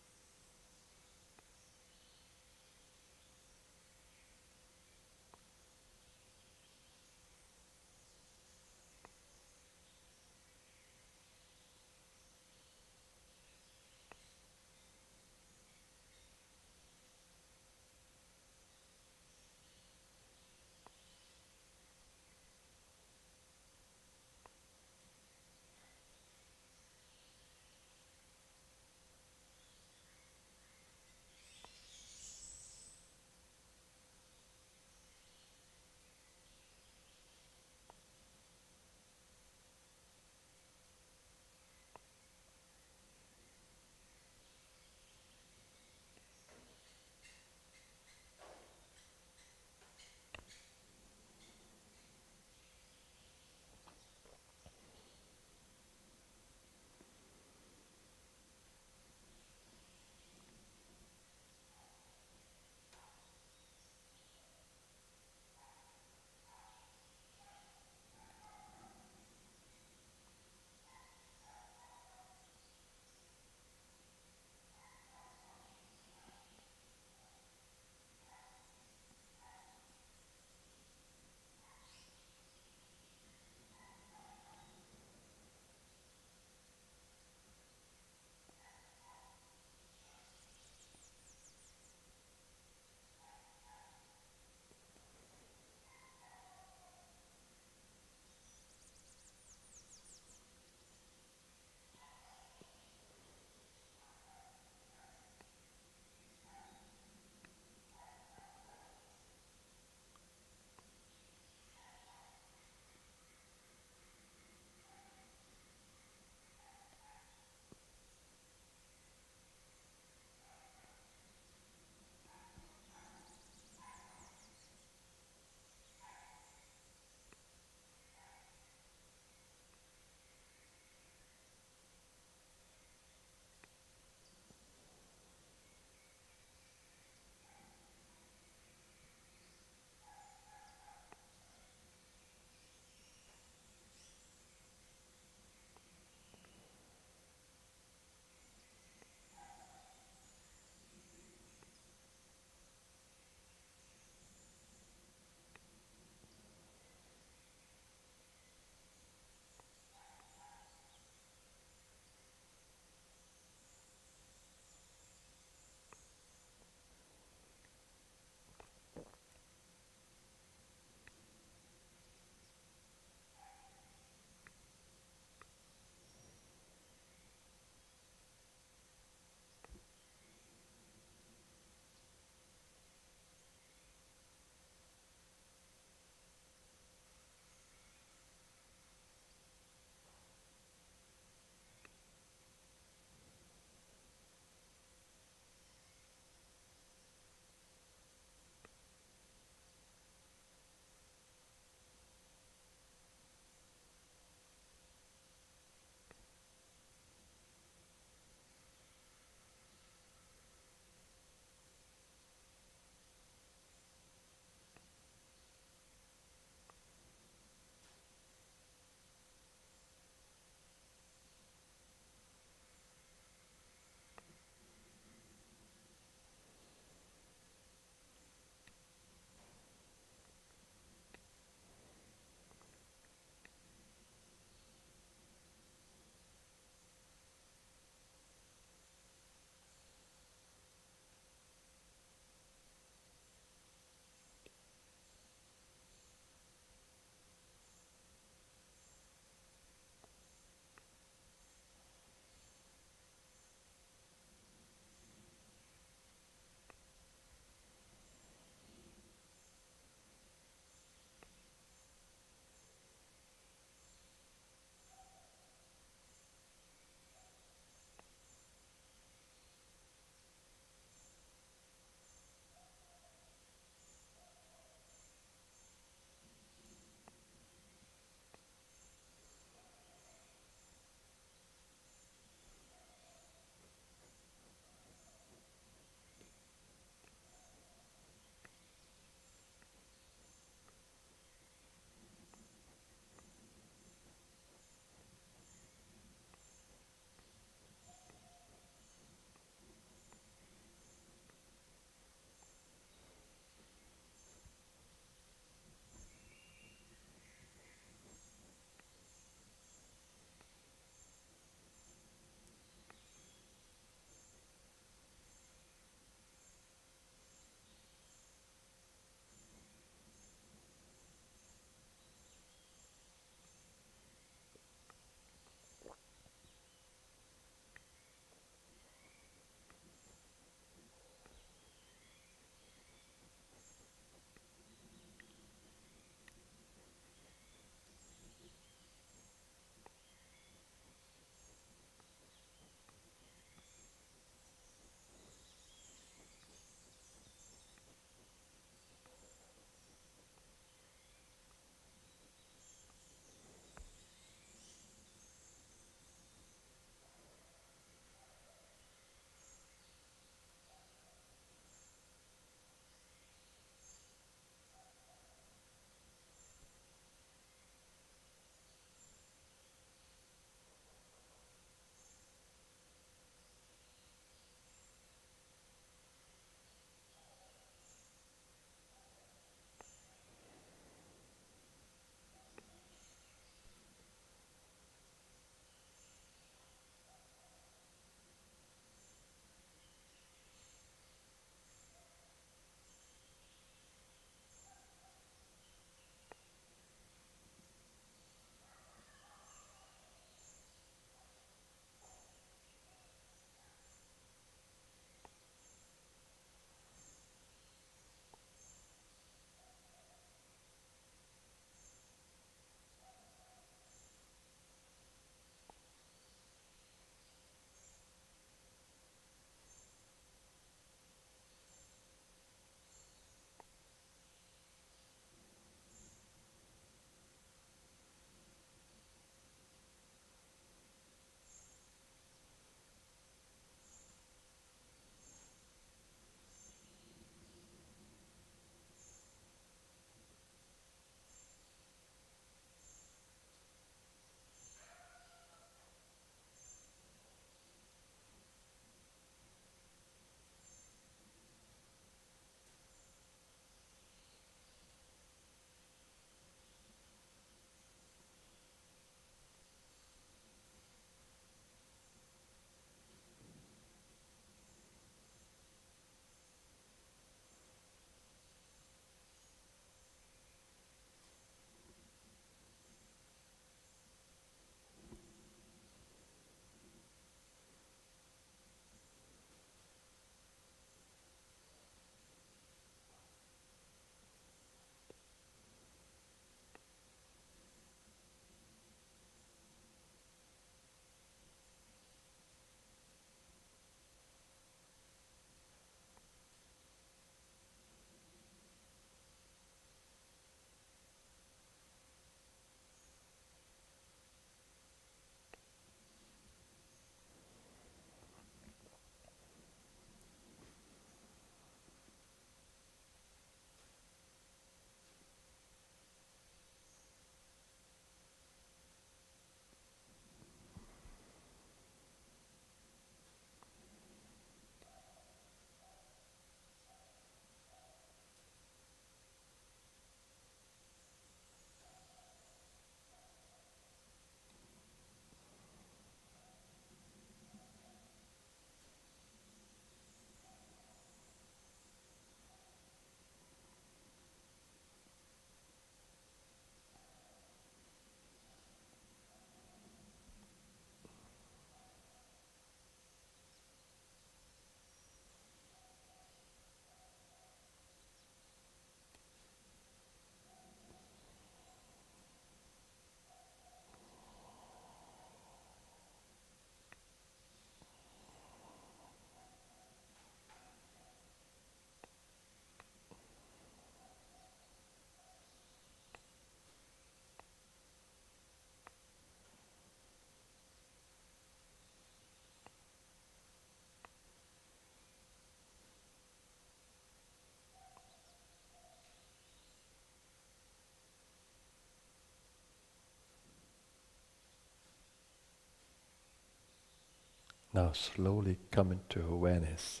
Now slowly come into awareness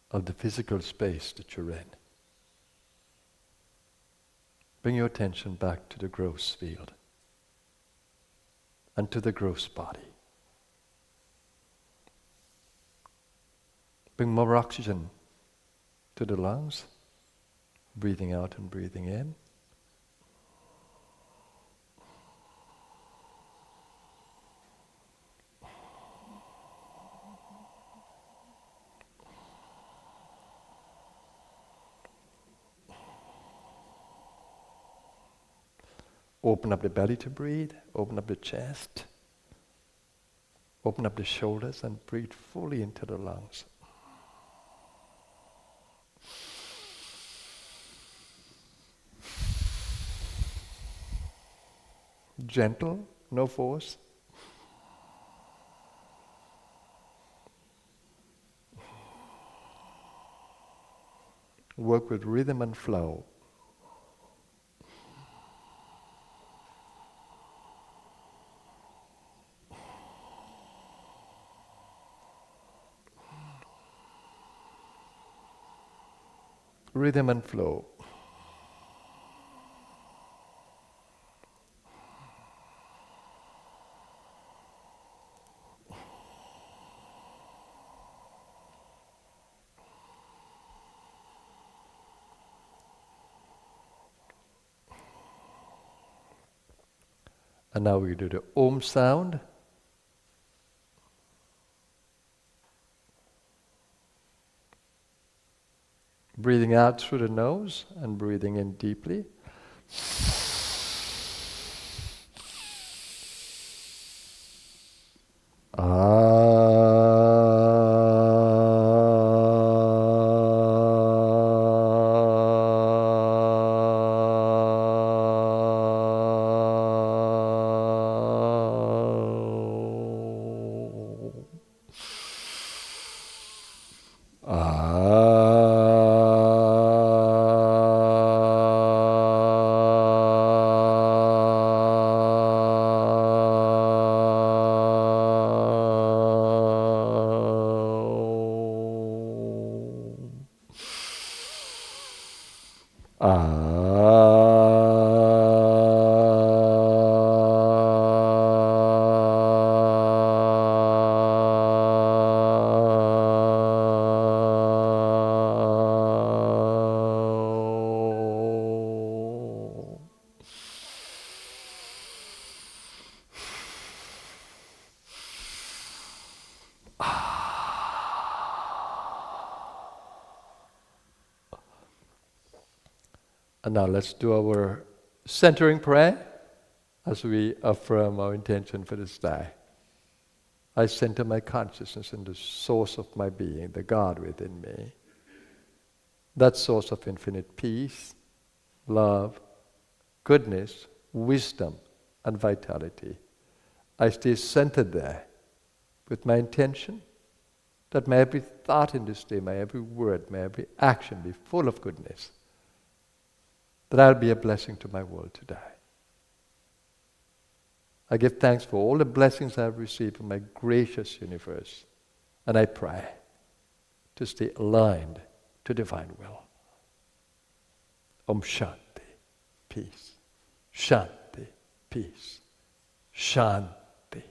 of the physical space that you're in. Bring your attention back to the gross field and to the gross body. Bring more oxygen to the lungs, breathing out and breathing in. Open up the belly to breathe, open up the chest, open up the shoulders and breathe fully into the lungs. Gentle, no force. Work with rhythm and flow. Rhythm and flow. And now we do the Om sound. Breathing out through the nose and breathing in deeply. And now let's do our centering prayer as we affirm our intention for this day. I center my consciousness in the source of my being, the God within me. That source of infinite peace, love, goodness, wisdom, and vitality. I stay centered there with my intention that my every thought in this day, my every word, my every action be full of goodness. That I'll be a blessing to my world today. I give thanks for all the blessings I've received from my gracious universe. And I pray to stay aligned to divine will. Om Shanti, peace. Shanti, peace. Shanti,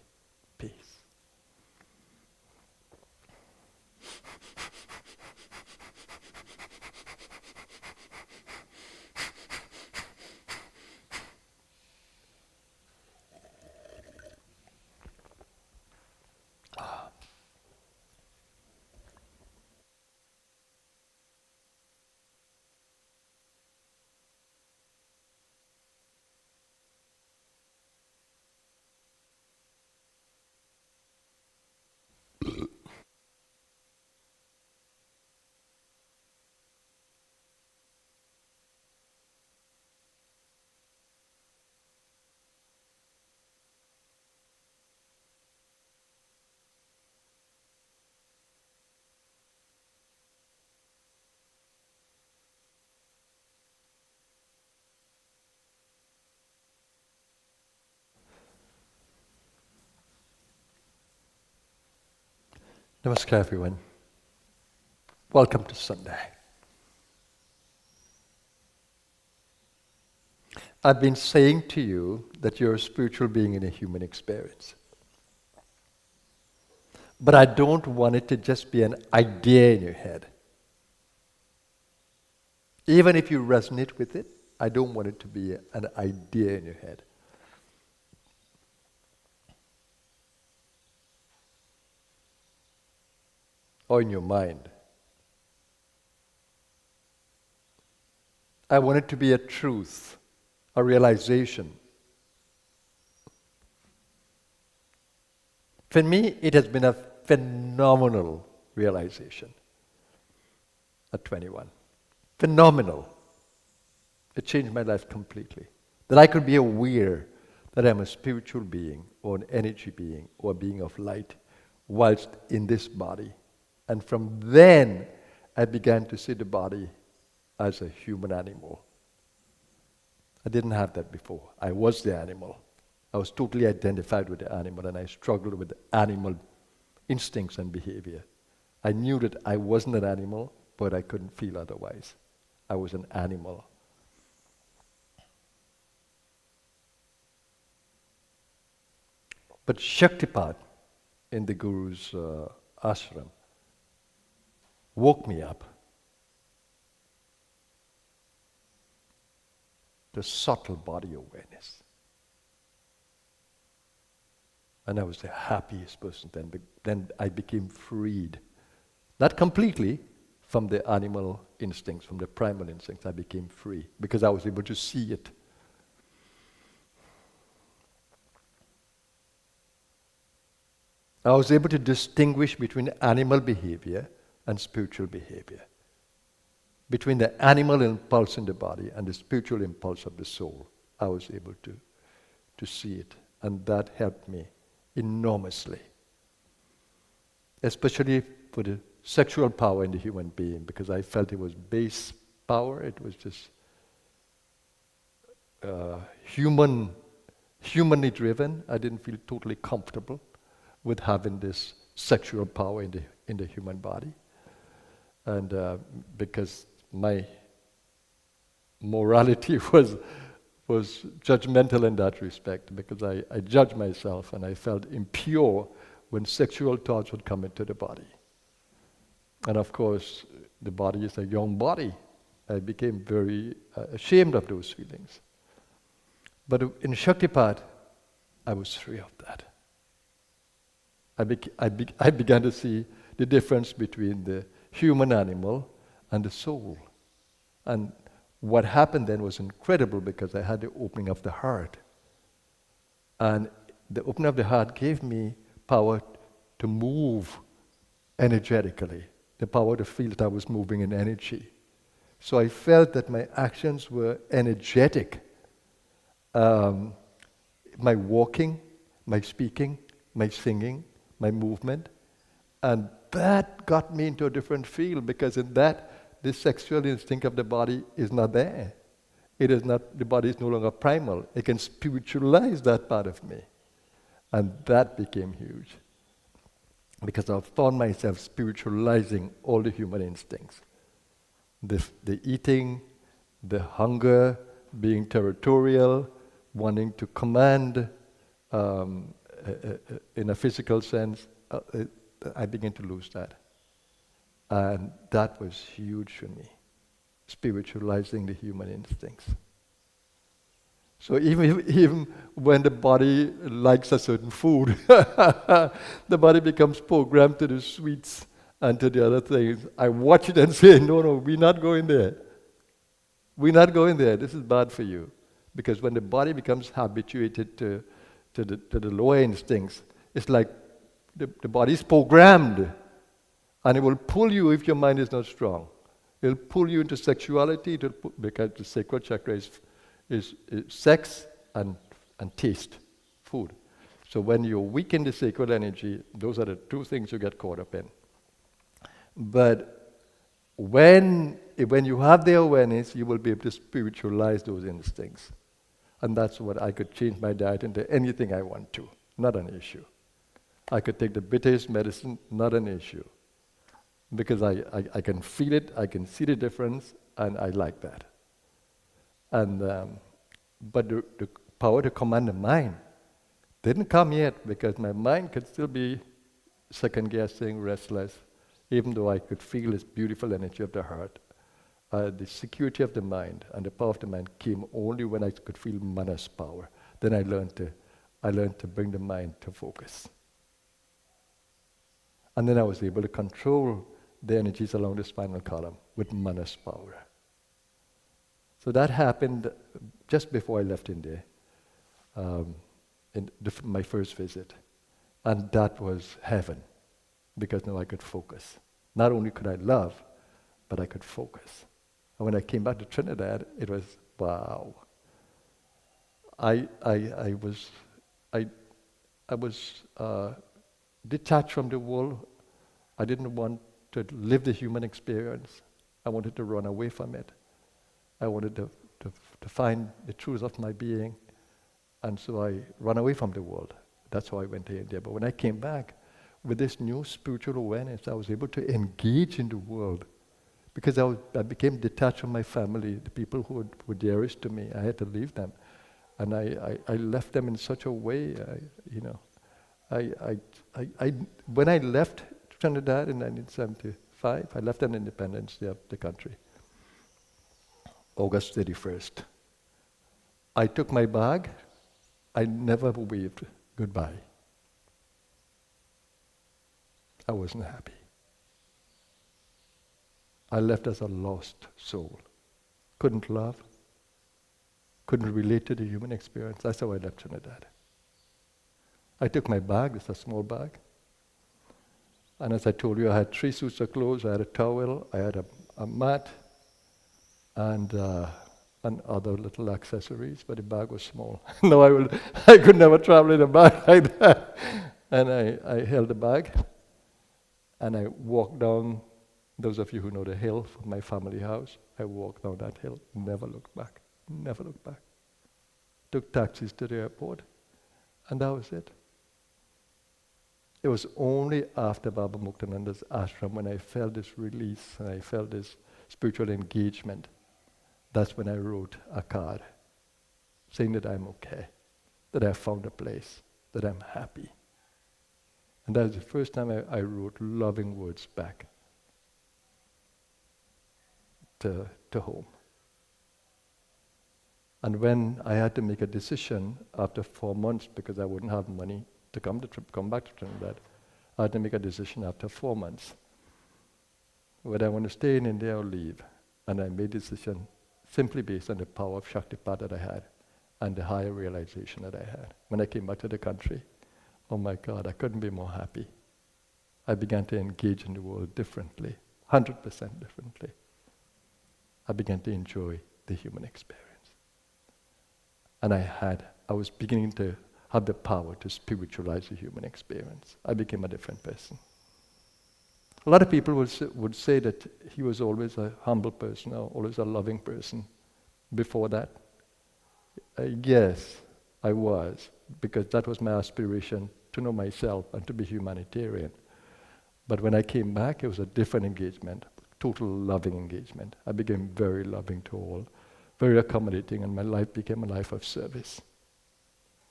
peace. Namaskar, everyone. Welcome to Sunday. I've been saying to you that you're a spiritual being in a human experience. But I don't want it to just be an idea in your head. Even if you resonate with it, I don't want it to be an idea in your head. Or in your mind. I want it to be a truth, a realization. For me, it has been a phenomenal realization at 21. Phenomenal. It changed my life completely. That I could be aware that I'm a spiritual being, or an energy being, or a being of light, whilst in this body. And from then, I began to see the body as a human animal. I didn't have that before. I was the animal. I was totally identified with the animal, and I struggled with animal instincts and behavior. I knew that I wasn't an animal, but I couldn't feel otherwise. I was an animal. But Shaktipat in the Guru's ashram woke me up. The subtle body awareness. And I was the happiest person then. Then I became freed. Not completely from the animal instincts, from the primal instincts. I became free because I was able to see it. I was able to distinguish between animal behavior and spiritual behavior. Between the animal impulse in the body and the spiritual impulse of the soul. I was able to see it. And that helped me enormously. Especially for the sexual power in the human being, because I felt it was base power. It was just humanly driven. I didn't feel totally comfortable with having this sexual power in the human body. And because my morality was judgmental in that respect, because I judged myself and I felt impure when sexual thoughts would come into the body. And of course, the body is a young body. I became very ashamed of those feelings. But in Shaktipat, I was free of that. I began to see the difference between the human animal and the soul. And what happened then was incredible because I had the opening of the heart. And the opening of the heart gave me power to move energetically, the power to feel that I was moving in energy. So I felt that my actions were energetic. My walking, my speaking, my singing, my movement. And that got me into a different field because in that, the sexual instinct of the body is not there. It is not, the body is no longer primal. It can spiritualize that part of me. And that became huge. Because I found myself spiritualizing all the human instincts. The eating, the hunger, being territorial, wanting to command in a physical sense, I began to lose that. And that was huge for me, spiritualizing the human instincts. So even when the body likes a certain food, the body becomes programmed to the sweets and to the other things. I watch it and say, no, we're not going there. We're not going there. This is bad for you. Because when the body becomes habituated to the lower instincts, it's like the body is programmed. And it will pull you if your mind is not strong. It will pull you into sexuality because the sacral chakra is sex and taste, food. So when you weaken the sacral energy, those are the two things you get caught up in. But when you have the awareness, you will be able to spiritualize those instincts. And that's what I could change my diet into anything I want to, not an issue. I could take the bitterest medicine, not an issue. Because I can feel it, I can see the difference, and I like that. And but the power to command the mind didn't come yet, because my mind could still be second guessing, restless, even though I could feel this beautiful energy of the heart. The security of the mind and the power of the mind came only when I could feel Mana's power. Then I learned to bring the mind to focus. And then I was able to control the energies along the spinal column with Mana's power. So that happened just before I left India, my first visit. And that was heaven, because now I could focus. Not only could I love, but I could focus. And when I came back to Trinidad, it was, wow. I was detached from the world. I didn't want to live the human experience. I wanted to run away from it. I wanted to find the truth of my being. And so I ran away from the world. That's how I went to India. But when I came back, with this new spiritual awareness, I was able to engage in the world. Because I became detached from my family, the people who were dearest to me. I had to leave them. And I left them in such a way, when I left Trinidad in 1975, I left an independence of the country, August 31st. I took my bag. I never waved goodbye. I wasn't happy. I left as a lost soul. Couldn't love, couldn't relate to the human experience. That's how I left Trinidad. I took my bag, it's a small bag. And as I told you, I had 3 suits of clothes, I had a towel, I had a mat, and other little accessories, but the bag was small. No, I could never travel in a bag like that. And I held the bag, and I walked down, those of you who know the hill from my family house, I walked down that hill, never looked back, never looked back. Took taxis to the airport, and that was it. It was only after Baba Muktananda's ashram when I felt this release and I felt this spiritual engagement. That's when I wrote a card saying that I'm okay, that I found a place, that I'm happy. And that was the first time I wrote loving words back to home. And when I had to make a decision after 4 months, because I wouldn't have money to come back to Trinidad, I had to make a decision after 4 months whether I want to stay in India or leave. And I made a decision simply based on the power of Shaktipat that I had and the higher realization that I had. When I came back to the country, oh my God, I couldn't be more happy. I began to engage in the world differently, 100% differently. I began to enjoy the human experience. And I was beginning to have the power to spiritualize the human experience. I became a different person. A lot of people would say that he was always a humble person or always a loving person before that. Yes, I was, because that was my aspiration, to know myself and to be humanitarian. But when I came back, it was a different engagement, total loving engagement. I became very loving to all, very accommodating, and my life became a life of service.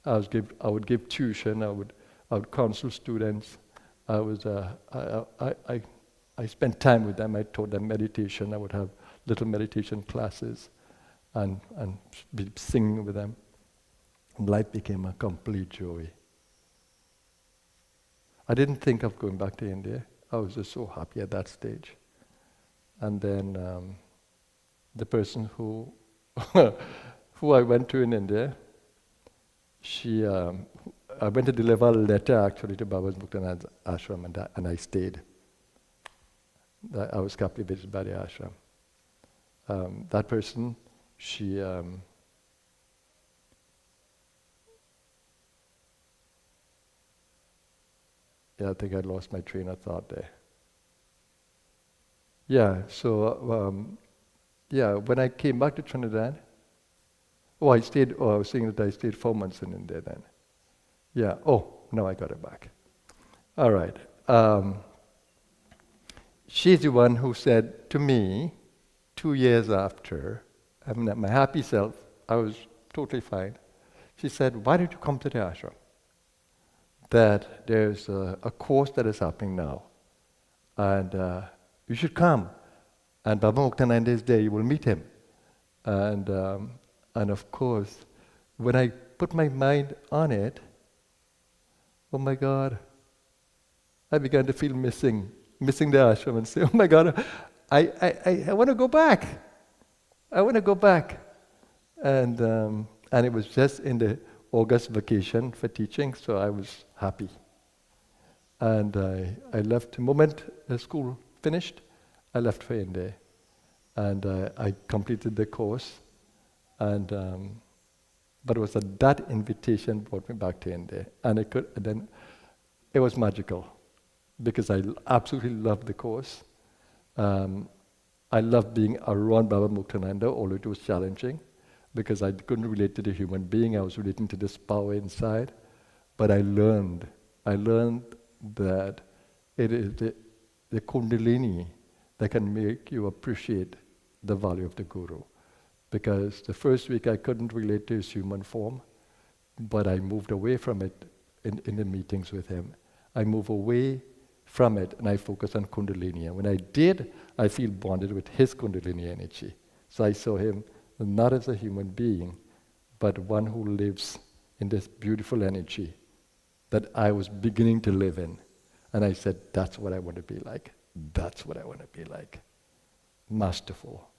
I would give tuition, I would counsel students. I spent time with them. I taught them meditation. I would have little meditation classes and be singing with them. And life became a complete joy. I didn't think of going back to India. I was just so happy at that stage. And then the person who who I went to in India, I went to deliver a letter actually to Baba Muktananda's ashram, and I stayed. I was captivated by the ashram. That person, I think I lost my train of thought there. Yeah, so when I came back to Trinidad, I was saying that I stayed 4 months in India then. Yeah, now I got it back. All right. She's the one who said to me 2 years after, I'm at my happy self, I was totally fine. She said, why don't you come to the ashram? That there's a course that is happening now, and you should come. And Baba Muktananda is there, you will meet him. And of course, when I put my mind on it, oh my God, I began to feel missing the ashram and say, oh my God, I want to go back. I want to go back. And it was just in the August vacation for teaching, so I was happy. And I left the moment the school finished, I left for India. And I completed the course. And but it was that invitation brought me back to India. And then it was magical, because I absolutely loved the course. I loved being around Baba Muktananda, although it was challenging, because I couldn't relate to the human being. I was relating to this power inside. But I learned that it is the Kundalini that can make you appreciate the value of the Guru. Because the first week I couldn't relate to his human form, but I moved away from it in the meetings with him. I moved away from it and I focused on Kundalini. And when I did, I feel bonded with his Kundalini energy. So I saw him not as a human being, but one who lives in this beautiful energy that I was beginning to live in. And I said, that's what I want to be like. That's what I want to be like. Masterful.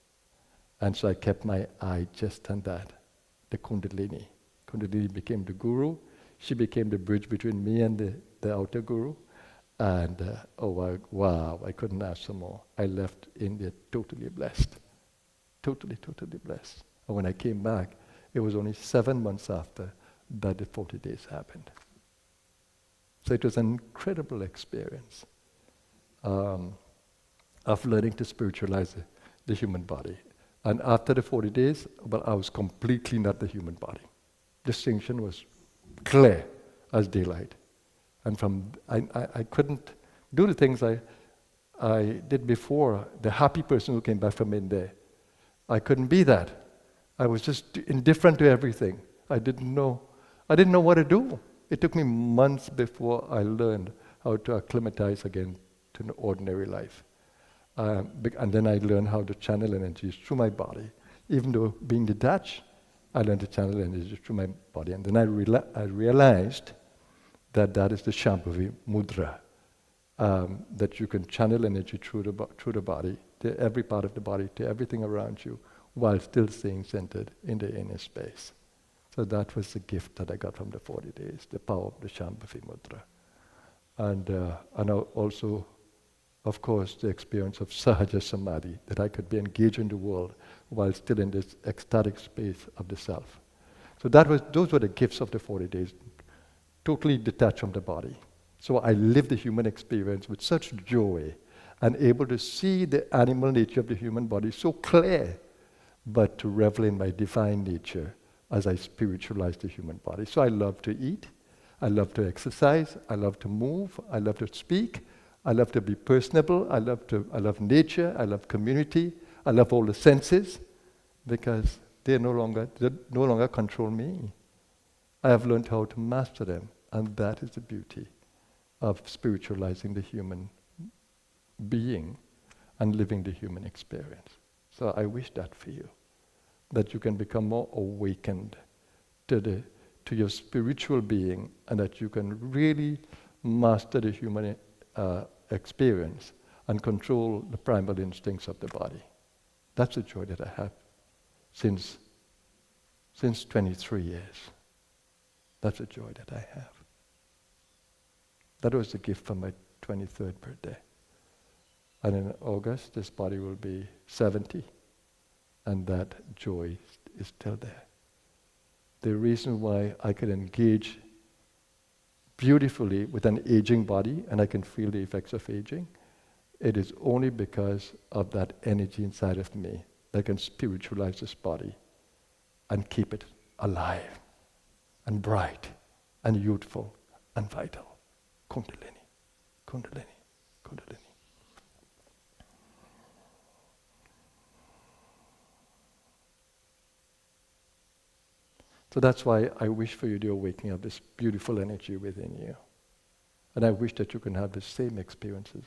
And so I kept my eye just on that, the Kundalini. Kundalini became the Guru. She became the bridge between me and the outer Guru. And wow, I couldn't ask for more. I left India totally blessed. Totally blessed. And when I came back, it was only 7 months after that the 40 days happened. So it was an incredible experience of learning to spiritualize the human body. And after the 40 days, well, I was completely not the human body. Distinction was clear as daylight. And from I couldn't do the things I did before. The happy person who came back from India, I couldn't be that. I was just indifferent to everything. I didn't know what to do. It took me months before I learned how to acclimatize again to an ordinary life. And then I learned how to channel energies through my body. Even though being detached, I learned to channel energies through my body. And then I realized that is the Shambhavi mudra, that you can channel energy through the body, to every part of the body, to everything around you, while still staying centered in the inner space. So that was the gift that I got from the 40 days, the power of the Shambhavi mudra. And also, of course, the experience of Sahaja Samadhi, that I could be engaged in the world while still in this ecstatic space of the self. So those were the gifts of the 40 days, totally detached from the body. So I lived the human experience with such joy and able to see the animal nature of the human body so clear, but to revel in my divine nature as I spiritualized the human body. So I love to eat, I love to exercise, I love to move, I love to speak, I love to be personable, I love nature, I love community, I love all the senses, because they no longer control me. I have learned how to master them, and that is the beauty of spiritualizing the human being and living the human experience. So I wish that for you, that you can become more awakened to your spiritual being, and that you can really master the human experience and control the primal instincts of the body. That's the joy that I have since 23 years. That's the joy that I have. That was the gift for my 23rd birthday. And in August, this body will be 70, and that joy is still there. The reason why I can engage beautifully with an aging body, and I can feel the effects of aging, it is only because of that energy inside of me that can spiritualize this body and keep it alive and bright and youthful and vital. Kundalini. Kundalini, Kundalini. So that's why I wish for you the awakening of this beautiful energy within you. And I wish that you can have the same experiences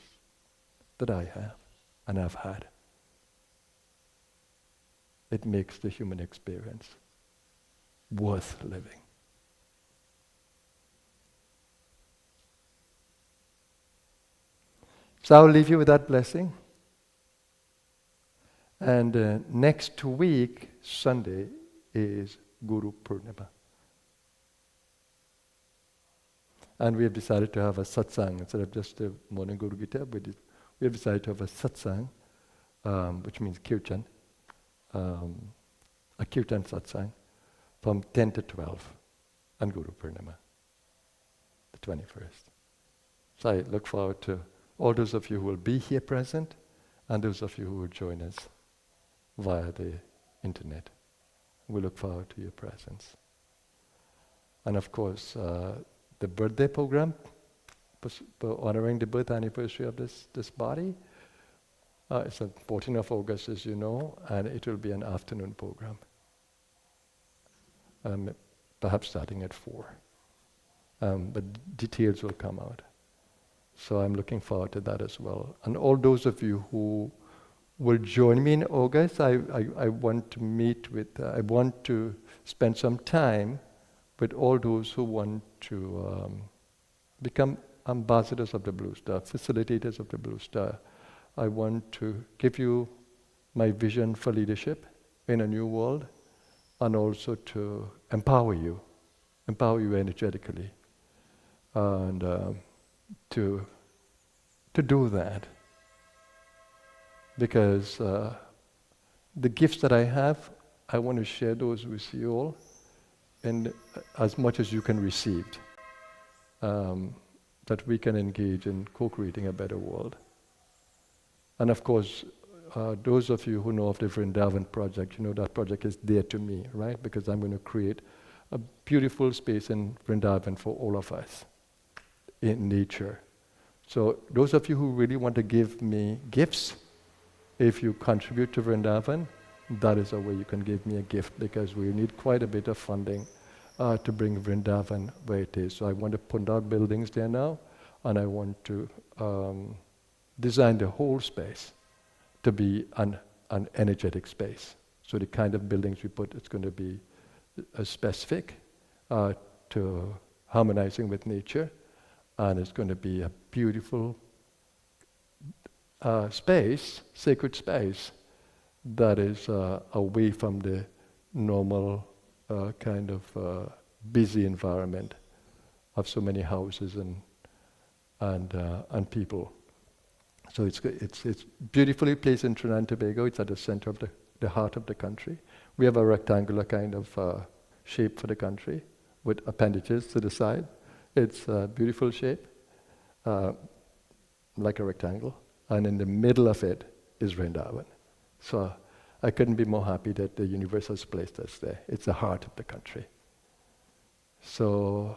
that I have and have had. It makes the human experience worth living. So I'll leave you with that blessing. And next week, Sunday, is Guru Purnima. And we have decided to have a satsang instead of just a morning Guru Gita. We have decided to have a satsang, which means kirtan, a kirtan satsang, from 10 to 12 on Guru Purnima, the 21st. So I look forward to all those of you who will be here present and those of you who will join us via the internet. We look forward to your presence. And of course, the birthday program, honoring the birth anniversary of this body, it's on 14th of August, as you know, and it will be an afternoon program. Perhaps starting at 4. But details will come out. So I'm looking forward to that as well. And all those of you who will join me in August, I want to meet with, I want to spend some time with all those who want to become ambassadors of the Blue Star, facilitators of the Blue Star. I want to give you my vision for leadership in a new world, and also to empower you energetically, and to do that. Because the gifts that I have, I want to share those with you all, and as much as you can receive, that we can engage in co-creating a better world. And of course, those of you who know of the Vrindavan project, you know that project is dear to me, right? Because I'm going to create a beautiful space in Vrindavan for all of us, in nature. So those of you who really want to give me gifts, if you contribute to Vrindavan, that is a way you can give me a gift, because we need quite a bit of funding to bring Vrindavan where it is. So I want to put out buildings there now, and I want to design the whole space to be an energetic space. So the kind of buildings we put, it's going to be specific to harmonizing with nature, and it's going to be a beautiful space, sacred space, that is away from the normal kind of busy environment of so many houses and people. So it's beautifully placed in Trinidad and Tobago. It's at the center of the heart of the country. We have a rectangular kind of shape for the country with appendages to the side. It's a beautiful shape, like a rectangle. And in the middle of it is Vrindavan. So I couldn't be more happy that the universe has placed us there. It's the heart of the country. So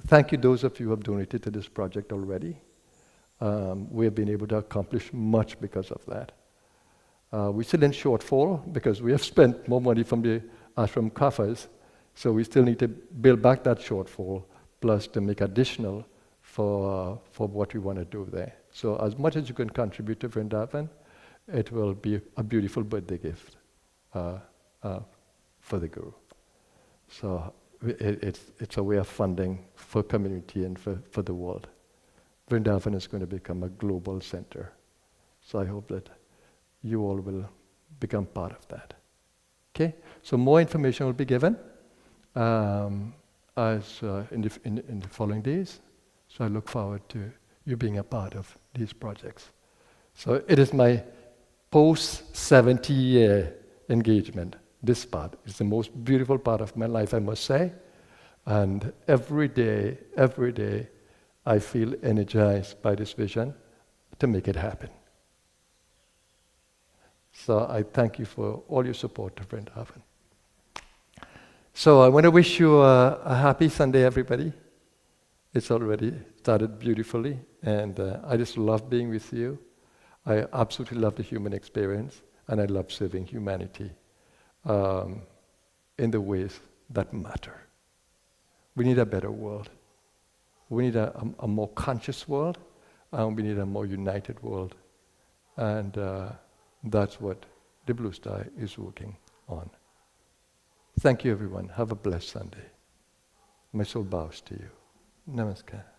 thank you those of you who have donated to this project already. We have been able to accomplish much because of that. We're still in shortfall because we have spent more money from the ashram coffers, so we still need to build back that shortfall, plus to make additional for what we want to do there. So as much as you can contribute to Vrindavan, it will be a beautiful birthday gift for the Guru. So it's a way of funding for community and for the world. Vrindavan is going to become a global center. So I hope that you all will become part of that. Okay? So more information will be given in the following days. So I look forward to you being a part of these projects. So it is my post-70-year engagement. This part is the most beautiful part of my life, I must say. And every day, I feel energized by this vision to make it happen. So I thank you for all your support to Vrindavan. So I want to wish you a happy Sunday, everybody. It's already started beautifully And I just love being with you. I absolutely love the human experience, and I love serving humanity in the ways that matter. We need a better world. We need a more conscious world, and we need a more united world. And that's what the Blue Sky is working on. Thank you, everyone. Have a blessed Sunday. My soul bows to you. Namaskar.